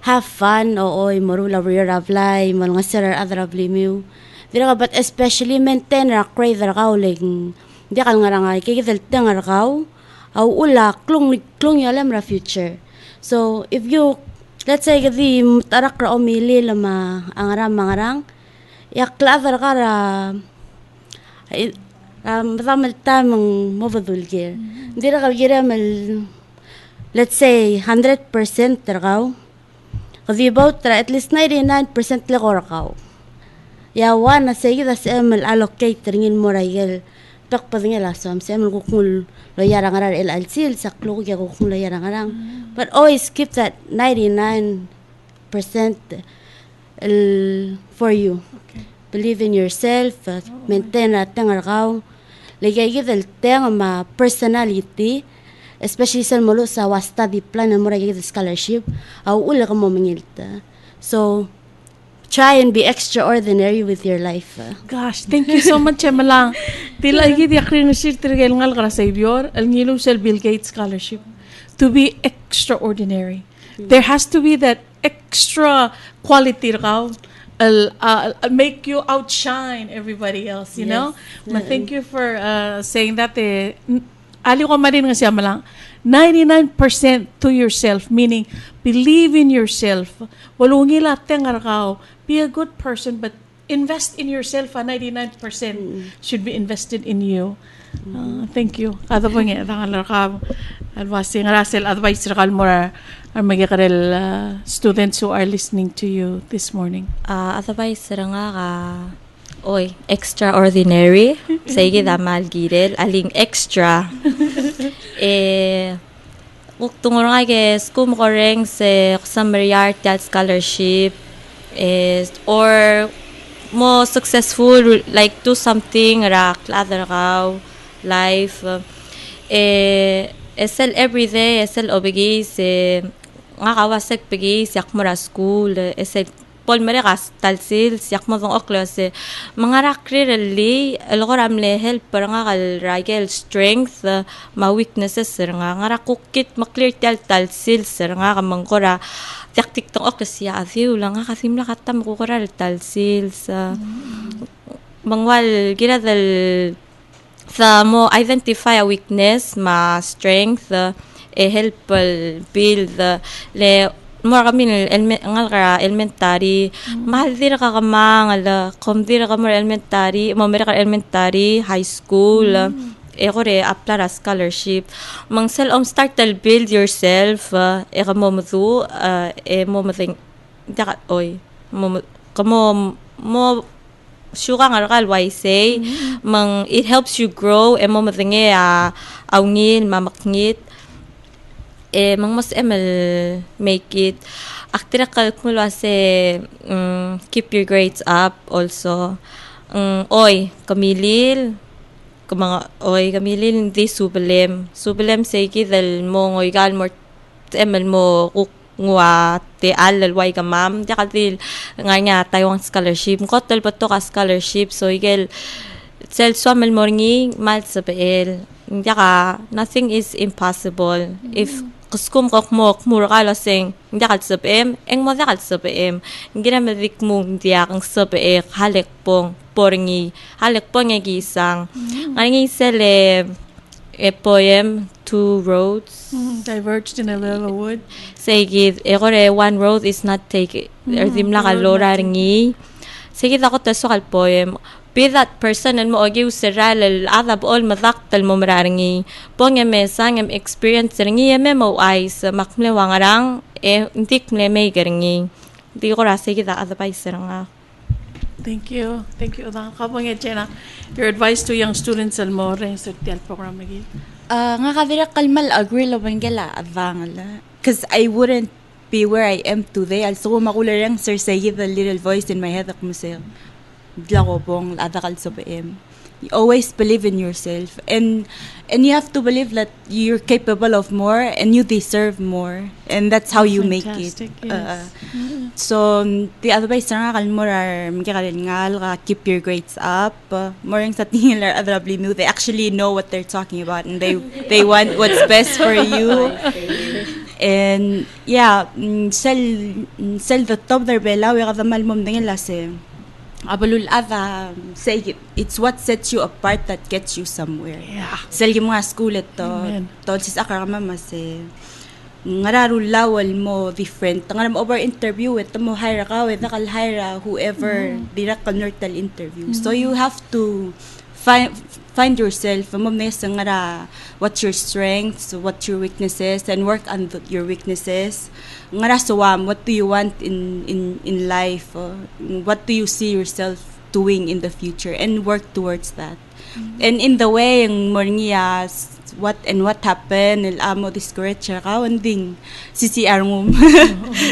have fun, marula ravlay, mga sirar adravli mo. But especially maintain grade like, di ka nga kikidal tengar ka, ula, klung yalam future. So, if you, let's say, di tarak ra umili lama mangarang, yakladar ka matamal tamang mabadulgir. Hindi na kagira let's say, 100% tarakaw. Kasi about at least 99% lakor kaw. Yawan na sige das allocate ringin mo rayel. Pakpad nga lasom sa kukul lo yarang arar LLC sa klug ya kukul lo yarang arang. But always keep that 99% for you. Okay. Believe in yourself, maintain at tengar kaw. Ligay gidel teng ma personality, especially sa molo sa study plan mo rayel scholarship, ula ka mo mangilta. So try and be extraordinary with your life. Gosh, thank you so much, Melangch. Tila gid yakrin sir tirgal ngal kara savior, al ngilo sel Bill Gates scholarship to be extraordinary. There has to be that extra quality raw. I'll make you outshine everybody else, you know? But thank you for saying that. Ali ko marin nga siya malang 99% to yourself, meaning believe in yourself. Walungi lahat nga be a good person, but invest in yourself. 99% should be invested in you. Thank you. Kada po nga, tangal ka, alwasi nga rasel, advice rakal mo ar magikarel students who are listening to you this morning. Advice nga ka, extraordinary. Sige damal girel, aling extra. tungurangay school mo koreng sa Mariar Tial scholarship is or more successful like do something ra klada raw life esel everyday esel obigis nga kawasek pigis yak mura school esel Paul Marikas talsil siyak mo dong oklos mga rakri really algoram le help para nga kal ragel strength ma weaknesses sir nga rakukit ma-clear talsil sir nga kamang kora tiktik tong oklos ya afiu lang nga kasimla katam ko kora talsil sa mangwal giradal sa mo identify a weakness ma strength help build le more kami elementary mahal dira ka kamang kom dira ka more elementary mo mera ka elementary high school kore apply scholarship mang start to build yourself ka mo mutu mo mating dakat oy mo mo shuka nga kal why say mang it helps you grow mo mating awngil mamakngit mang mas make it aktira kalkulo keep your grades up also oy kamilil kamilil hindi subelem say dal mo ngoy gal mo mo ngwa te alway ka mam dakatil nga Taiwan scholarship kotel pato ka scholarship so igel sel swamel morning mal sa PL hindi ka nothing is impossible if kuskum kokmok murkala sing hindi ka sa PM mo da ka sa PM hindi na madik mo hindi akong sa PM halik pong porngi halik pong gisang ang sele poem two roads diverged in a little wood say gid ekore one road is not take erdim la ka lora ringi sige ako taso kal poem be that person and mo ogiw siral adab all madaktal mo mararingi pong sang experience ringi mo ay sa makmle wangarang intik mle may garingi di ko rasa kita adabay siranga. Thank you Udang kapong Jenna your advice to young students mo rin sa tial program lagi nga kadira kalmal agree lo bangela advangala because I wouldn't be where I am today also makularang sir say the little voice in my head ak museo Dlakobong adakal sa PM. You always believe in yourself and you have to believe that you're capable of more and you deserve more and that's how you make it. Yes. So the advice nga kalmorar magkakalngal ka keep your grades up. More yung sa tingin lar adrabli no they actually know what they're talking about and they want what's best for you. And yeah, sell the top their bela we kadamal mom dingin lase. Abalul ada say it's what sets you apart that gets you somewhere. Yeah. Selgi mga school ito. Tonsis akarama mas ngararul lawal mo different. Ngaram over interview ito mo hire ka with nakal hire whoever direct nortal interview. So you have to find yourself ngara what's your strengths, what's your weaknesses and work on your weaknesses. Ngara suwam what do you want in life, what do you see yourself doing in the future and work towards that. And in the way yung morngiya what happened amo discourage ka wanding CCR ngum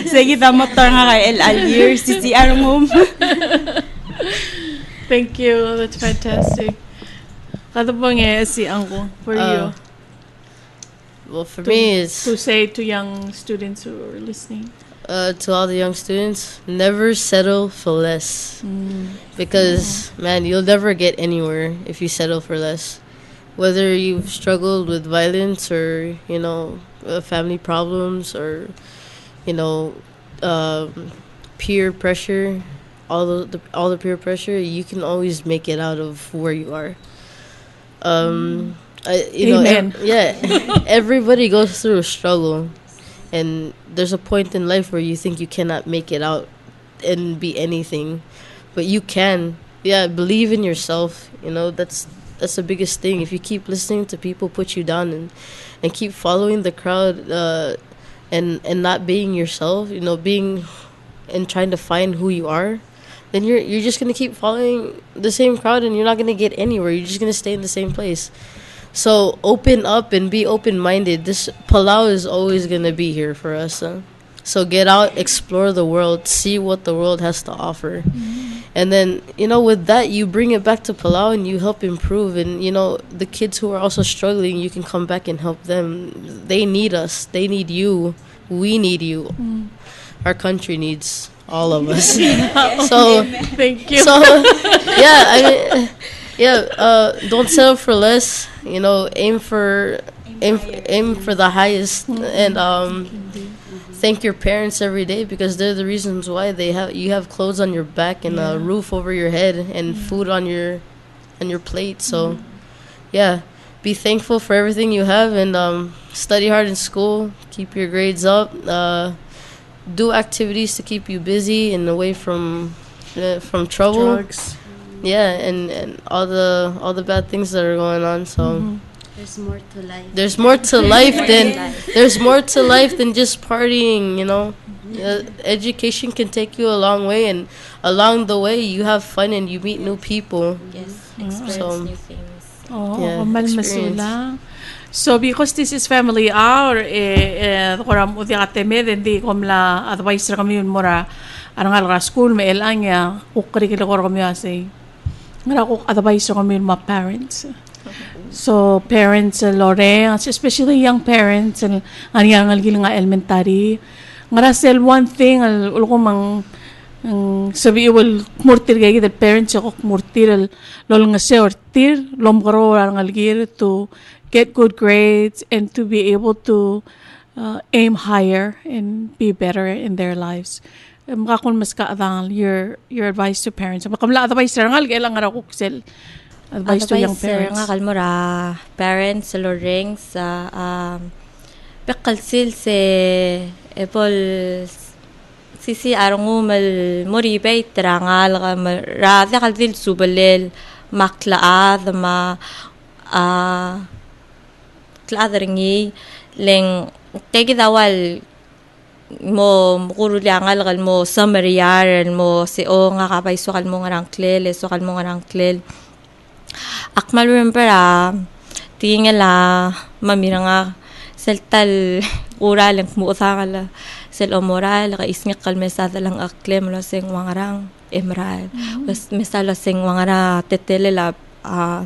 sige ta motor nga kay year CCR ngum. Thank you, that's fantastic. Kada bang si Angko for you? Well, for me, it's to say to young students who are listening. To all the young students, never settle for less. Because, man, you'll never get anywhere if you settle for less. Whether you've struggled with violence or, family problems or, peer pressure, all the peer pressure, you can always make it out of where you are. Everybody goes through a struggle, and there's a point in life where you think you cannot make it out and be anything, but you can. Believe in yourself. That's the biggest thing. If you keep listening to people put you down and keep following the crowd and not being yourself, being and trying to find who you are, then you're just gonna keep following the same crowd and you're not gonna get anywhere. You're just gonna stay in the same place. So open up and be open-minded. This Palau is always gonna be here for us. So get out, explore the world, see what the world has to offer. And then, with that, you bring it back to Palau and you help improve. And, the kids who are also struggling, you can come back and help them. They need us. They need you. We need you. Our country needs all of us. So, Thank you. so, don't settle for less. Aim for the highest. And, thank your parents every day, because they're the reasons why you have clothes on your back and a roof over your head and food on your plate. So be thankful for everything you have, and study hard in school, keep your grades up, do activities to keep you busy and away from trouble. Drugs. And all the bad things that are going on. So There's more to life. there's more to life than just partying. Education can take you a long way, and along the way you have fun and you meet new people. Yes, experience So- new things. Yeah, Masula. So because this is family hour, koram udiateme dendi komla advice kami yun mora arangal ka school me elanya kukurikila ko kami asay ngara ko advice kami yun mga parents. So parents lore, especially young parents and anyangal gila nga elementary ngara sel one thing ulo ko mang sabi iwal murtir gaya the parents ko murtir lol nga se ortir lom garo arangal gir to get good grades and to be able to aim higher and be better in their lives. Makakon mas kaadang your advice to parents. Makamla advice rangal kailang nga ko sel advice to young parents. Nga kalmura parents loring sa pekalsil se epol sisi arangu mal moribay trangal ka rada kalsil subalel maklaad ma klaadringi leng tegidawal mo kurulangal kal mo summary mo si o nga kapay sukal mo nga rangklel akmal remember tingala mamira nga seltal ural leng mo utakala sel omoral ka isngak kal mesada lang aklem lo sing wangarang emral was mesala sing wangara tetelela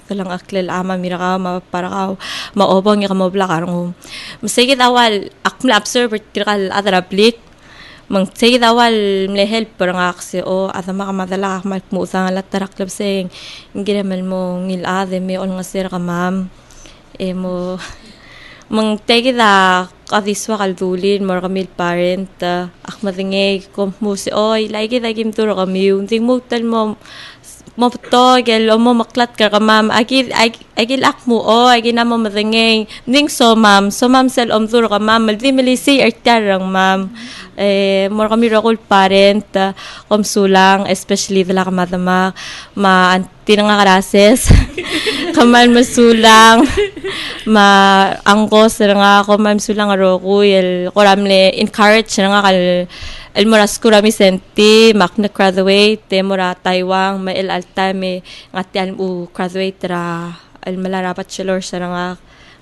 talang aklel ama miraka maparakaw maobang ka mablakar ngo masayid awal akmla observer tikal adrablik mang sayid awal mle help parang aksi o atama ka madala akmal mo usang alat taraklab saying ngiremal mo ngil ade me ol nga sir ka mam mo mang tegida kadiswa kaldulin mar kamil parent akmadingay kom mo si oy like gim turo kami unting mo tal mo maptogel o mo maklat ka ma'am agil akmo o agil na mo madangay ning so ma'am sel omdur ka ma'am maldi malisi artarang ma'am more kami rokol parent komsulang especially dala ka madama ma tinang karases kamal masulang ma angkos nga ko ma'am sulang roku el koramle encourage nga kal el moras kurami senti makna graduate te mora Taiwan ma el alta me ngatian u graduate ra el malara bachelor sa nga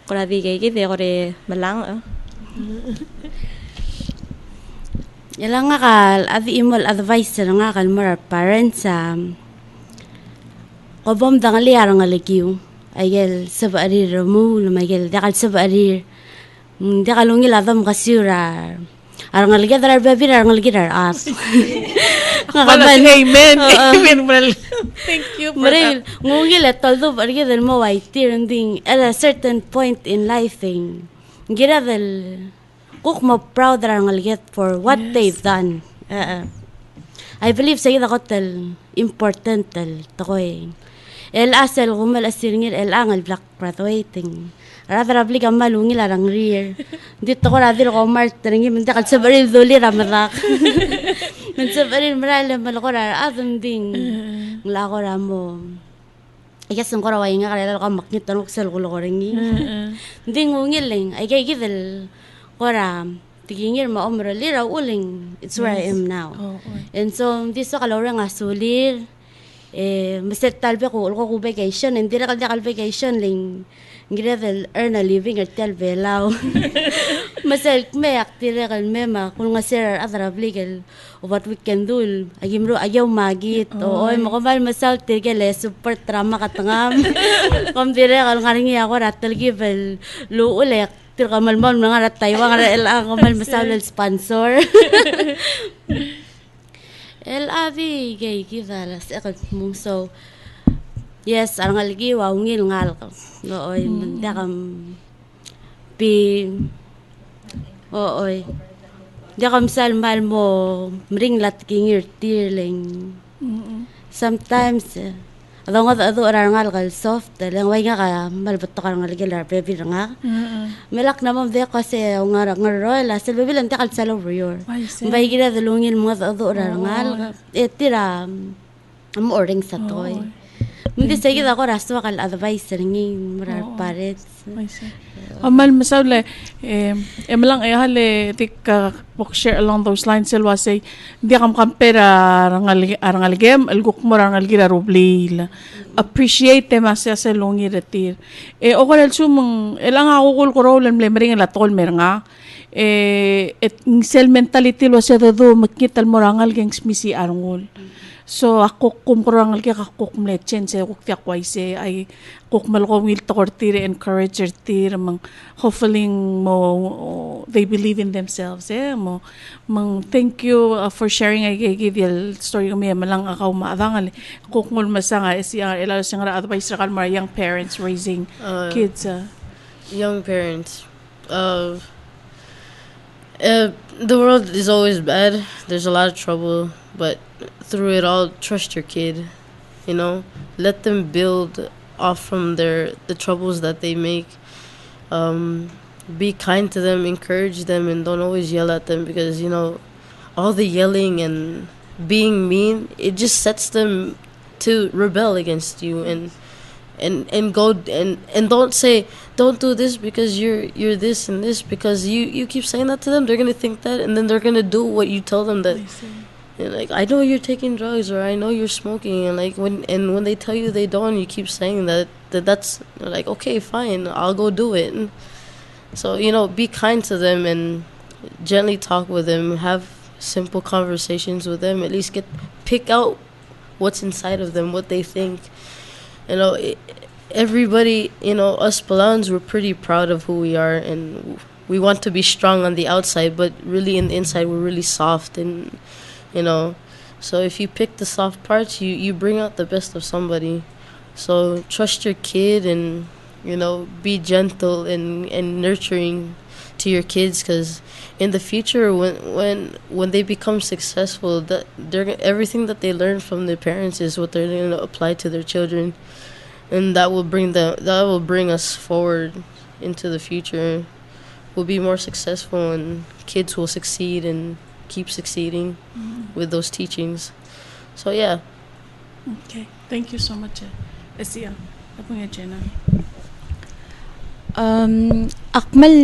kuradi gay gide kore malang Yalang nga kal adi imol advice nga kal mora parents kobom dangali arang alikiw ayel sabari ramu lumagel dakal sabari dakalungil adam kasura arangal gedar baby arangal gedar as Amen. Amen. Thank you for Meril that. ngungil at todo pargedel mo waitir nding at a certain point in life thing giradel kuk mo proud arangal get for what they've done. I believe sayid ako tel important tel takoy el asel gumal asirngir el angal black graduating rather abli kamal ungil arang rear dito ko radir ko mart teringi minta kal sabaril duli ramadak min sabaril maral malakora adum ding ngla ko ramo ikas ng koraway nga kalala ko maknit tanok sel ko lokoringi ding ungil ling ay kay gidel koram tigingir ma omra lira uling it's where I am now and so this kalora nga sulir maset talbe ko vacation hindi ra kal vacation ling ngire earn a living at tel Palau. Masal me aktire kal mema kung nga sir adrabligel what we can do agimro ayaw magit oy makabal masal tigel super trauma katangam kom dire kal ngaringi ako ratel gibel luulek tir kamal mal nga rat Taiwan nga el kamal masal sponsor el avi gay gidalas ekal mumso yes ang algi wa ngil ngal nooy mandakam pi ooy dakam sal mal mo mring lat kingir tirling sometimes adong ado ngal gal soft lang way nga ka malbot ka ngal gelar baby nga melak na mom de kasi ngar royal sel baby lang takal sal over your bay gira dalungil mo ado ngal etira am ording sa toy hindi sige ako rasto kal advice ringi murar parets amal masawle malang hale tik share along those lines selwa say di kam kampera rangal game alguk mo rangal gira rublil appreciate them as sa longi retir okolal sumong elang ako kul ko rolen mering la tol meranga et sel mentality lo sa do makital mo rangal gengs misi arngol. So ako kumkurang alki kakuk mlechen se kuk tiakway se ay kuk malko will tortire encourager tir mang hopefully mo they believe in themselves mo mang thank you for sharing ay give you story kami malang akaw maadangal kuk ngul masanga siya ela sing advice ra kalmar young parents raising kids young parents the world is always bad. There's a lot of trouble, but through it all, trust your kid. You know, let them build off from the troubles that they make. Be kind to them, encourage them, and don't always yell at them because all the yelling and being mean, it just sets them to rebel against you and go and don't say don't do this because you're this and this because you keep saying that to them. They're gonna think that and then they're gonna do what you tell them that like I know you're taking drugs or I know you're smoking and like when they tell you they don't, you keep saying that's like okay fine, I'll go do it. And so be kind to them and gently talk with them, have simple conversations with them, at least pick out what's inside of them, what they think. Everybody, us Palauans, we're pretty proud of who we are, and we want to be strong on the outside, but really in the inside, we're really soft, and so if you pick the soft parts, you bring out the best of somebody. So trust your kid, and be gentle and nurturing to your kids, because in the future, when they become successful, that everything that they learn from their parents is what they're going to apply to their children, and that will bring us forward into the future. We'll be more successful, and kids will succeed and keep succeeding with those teachings. So yeah. Okay, thank you so much. Esichang, apa nga Jenna? Akmal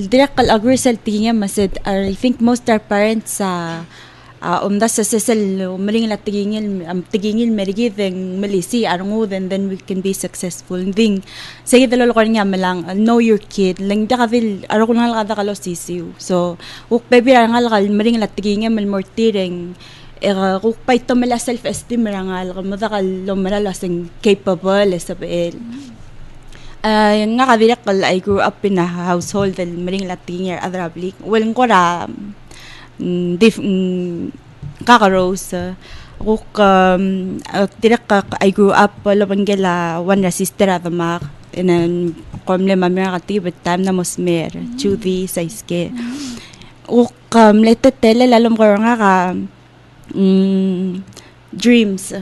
direct kal agree sa tingin masid I think most our parents das sa sesel maling la tigingil merigiving malisi arngud and then we can be successful ding say dalo ko nga malang know your kid lang da kavil aro ko ngal kada kalo sisiu so uk baby ngal kal maling la tigingil mal mortiring kuk pay to mala self esteem rangal kamadakal lumala sing capable sabel. Nga kabirak I grew up in a household that maring Latin adrablik. Walang ko ra kakaros. I grew up labangela one sister adamak and then komle mamira katibet time na mosmer Jenna Saiske. Lete tele lalom ko nga dreams.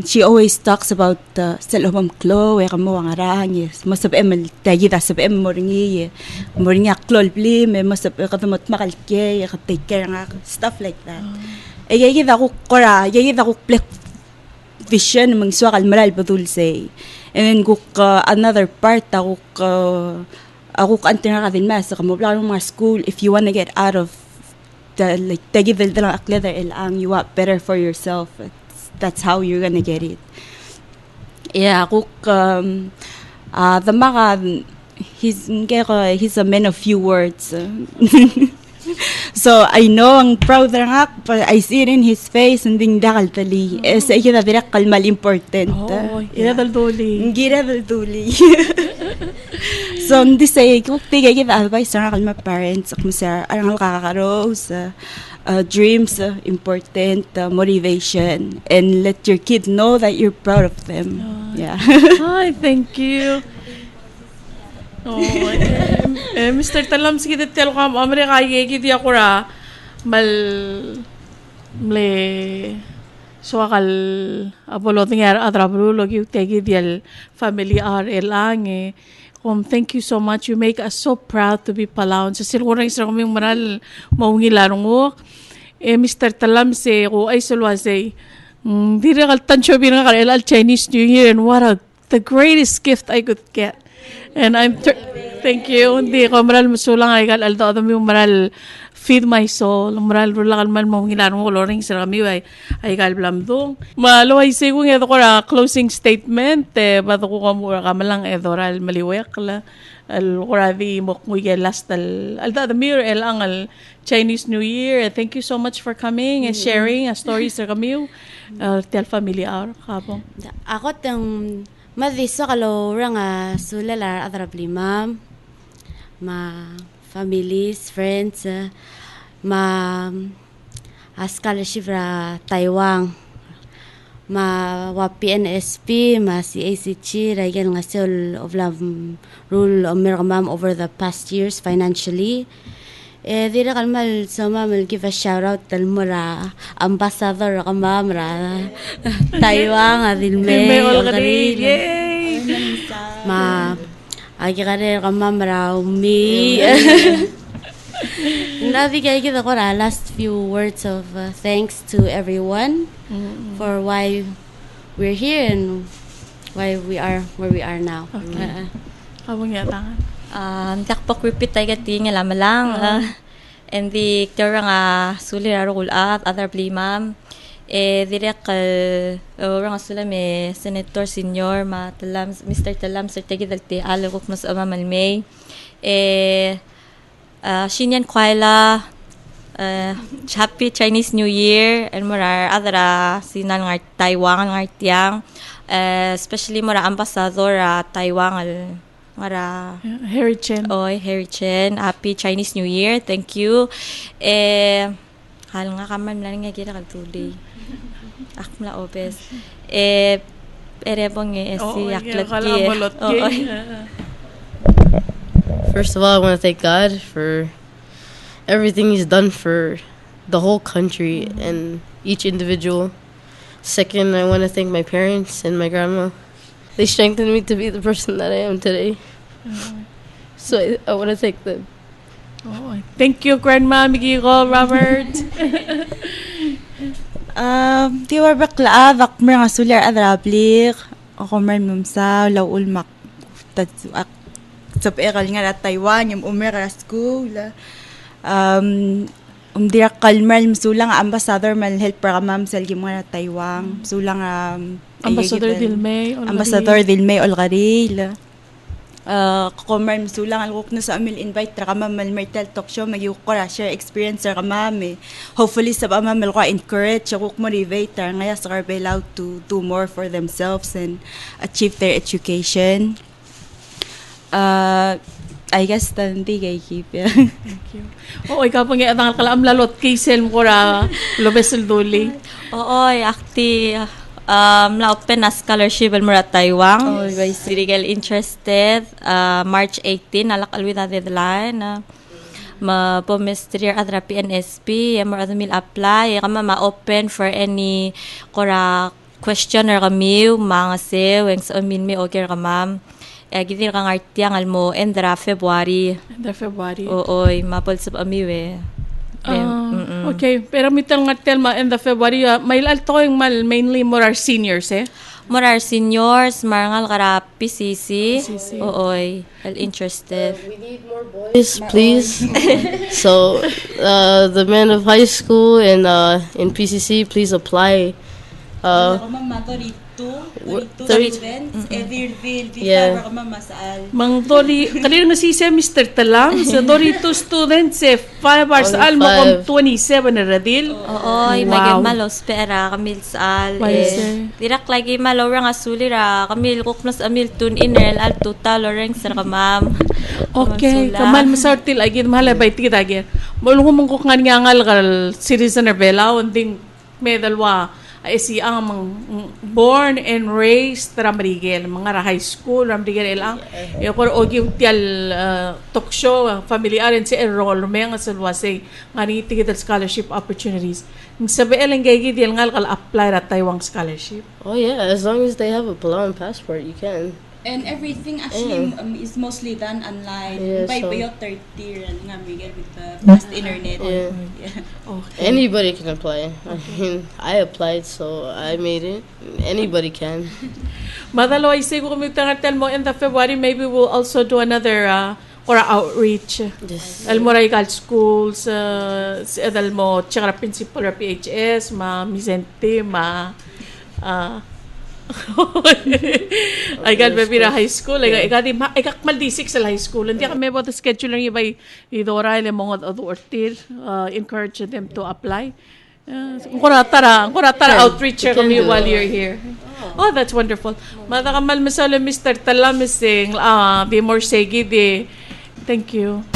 She always talks about salomam klo e kamo ang arang yes masab emel tagida sab em moringi klol bli me masab kadamot makalke e take care nga stuff like that e yagida ko plek vision mang swakal maral badul say and then another part ako antina ka din mas kamo plano mga school if you want to get out of the like tagida lang akleder elang you want better for yourself. That's how you're gonna get it. Yeah, The maka, he's a man of few words. So I know ang proud nga, but I see it in his face and ding dakal tali. Sa ikita direk kalmal important. Ira dalduli. Gira dalduli. So hindi sa ikot tigay kita advice sa kalma parents ak masar arang kakakaro sa dreams, important motivation, and let your kid know that you're proud of them. Yeah. Hi, thank you. Mr. Talam sige telo kam amre kay kiti akura mal so akal apolo tingar atrabru logi tegi dial family lang thank you so much. You make us so proud to be Palau. Sa silurang isra kami maral maungilarong ko. Mr. Talam se ko ay sulwa say dire kal tansyo binang kal Chinese New Year, and what the greatest gift I could get. And thank you. Hindi ko maral masulang ay kal aldo adam yung maral feed my soul. Maral rula kal man maungilarong ko loring isra kami ay kal blamdong. Malo ay say ko ngito ko closing statement bato ko kamura kamalang edoral maliwek la al-Quradi mokmuye last al-da the mirror ang Chinese New Year. Thank you so much for coming and sharing stories sa kami tel familiar kapong. Ako tang madiso kalo nga sulalar adrablimam ma families, friends, ma scholarship ra Taiwan, ma PNSP, ma CACG, rayan nga sul of love rule Mirgamam over the past years financially. Dira kalmal so will give a shout out talmura ambassador kamam ra Taiwan adilme olgari ma agi kare kamam ra umi navigate kita ko last few words of thanks to everyone for why we're here and why we are where we are now. Kabong yatangan. Takpok repeat tayo gati nga lamalang. And the kaya nga suliraro kulat other blimam. Direk orang sulam Senator Senior Mr. Talam Sir Tegi dalti alagok mas amamalmay. Shinyan Kwaila, Happy Chinese New Year, and mura adra sinan ng Taiwan ng Tiang, especially mura ambassador Taiwan mura Harry Chen. Harry Chen, Happy Chinese New Year, thank you. Hal nga kaman lang nga gira kaltuli. Akmla obes. Erebong si yaklat ki. First of all, I want to thank God for everything He's done for the whole country and each individual. Second, I want to thank my parents and my grandma. They strengthened me to be the person that I am today. So I want to thank them. Thank you, Grandma Migigo Robert. Di war bakla bak mga sular adrablik ako man mumsa laul mak sab eral nga Taiwan yung umera school dira kalmal msulang ambassador mal help program sa mga Taiwan msulang Ambassador Dilmay Olgaril Komer msulang algok na sa amil invite tra kama mal mertel talk show magyukora share experience ra kama hopefully sa ama mal ko encourage akok motivate ngaya sa Carabelao to do more for themselves and achieve their education. I guess tandi kay keep. Thank you. Ikaw pang iatang kalaam lalot kisel mo ra lobesel duli. Akti la open na scholarship mura Taiwan. Sirigal interested. March 18 alakalwi na deadline. Ma-pomestry adra PNSP mura mil apply kama ma-open for any kora question or kami mga sew ang sa amin mi okay ka ma'am. Gitin kang artiyang almo endra February. Mapol sa amiwe. Okay, pero mital ngartel ma in the February may alto yung mal mainly morar seniors morar seniors marangal kara PCC. Interested. We need more boys, please. So the men of high school and in PCC, please apply. 22 students. Everyville, Yeah. baka mamasal. Mang Dori, kanina nga si semester talang, sa Dori 2 students, 5 hours, Only mo kom 5. 27 na radil. Oo, Wow. wow. Malos pera kamil sal. Paise. Dirak lagi malawra nga sulira kamil kuknos amil tun inel al total orang sir kamam. Okay, kamal masartil ay gid mahala bay tita gid. Mulong mong ko nga ngal kal citizen Palau ding medalwa ay si ang born and raised Ramrigel mga high school Ramrigel ilang yo ko ogi tial talk show familiar si enrollment nga salwa say ngani tigital scholarship opportunities. Ng sabi elang gay gid ngal kal apply ra Taiwan scholarship. Oh yeah, as long as they have a Palauan passport, you can. And everything actually is mostly done online. Yeah, By so- your third tier and nga Miguel with the fast internet. Yeah. Okay. Anybody can apply. I mean, I applied, so I made it. Anybody can. Madalo ay siguro kung tell mo in the February maybe we'll also do another or outreach. Yes. Almoray kal schools dal mo tsaka principal or PHS Vicente ay gal baby na high school ay gadi maldisik sa high school hindi kami about the schedule ng iba idora ile mga authority encourage them to apply kuratara outreach kami while you're here. Oh, that's wonderful. Mada kamal masalo Mr. Talamising be more segi de. Thank you.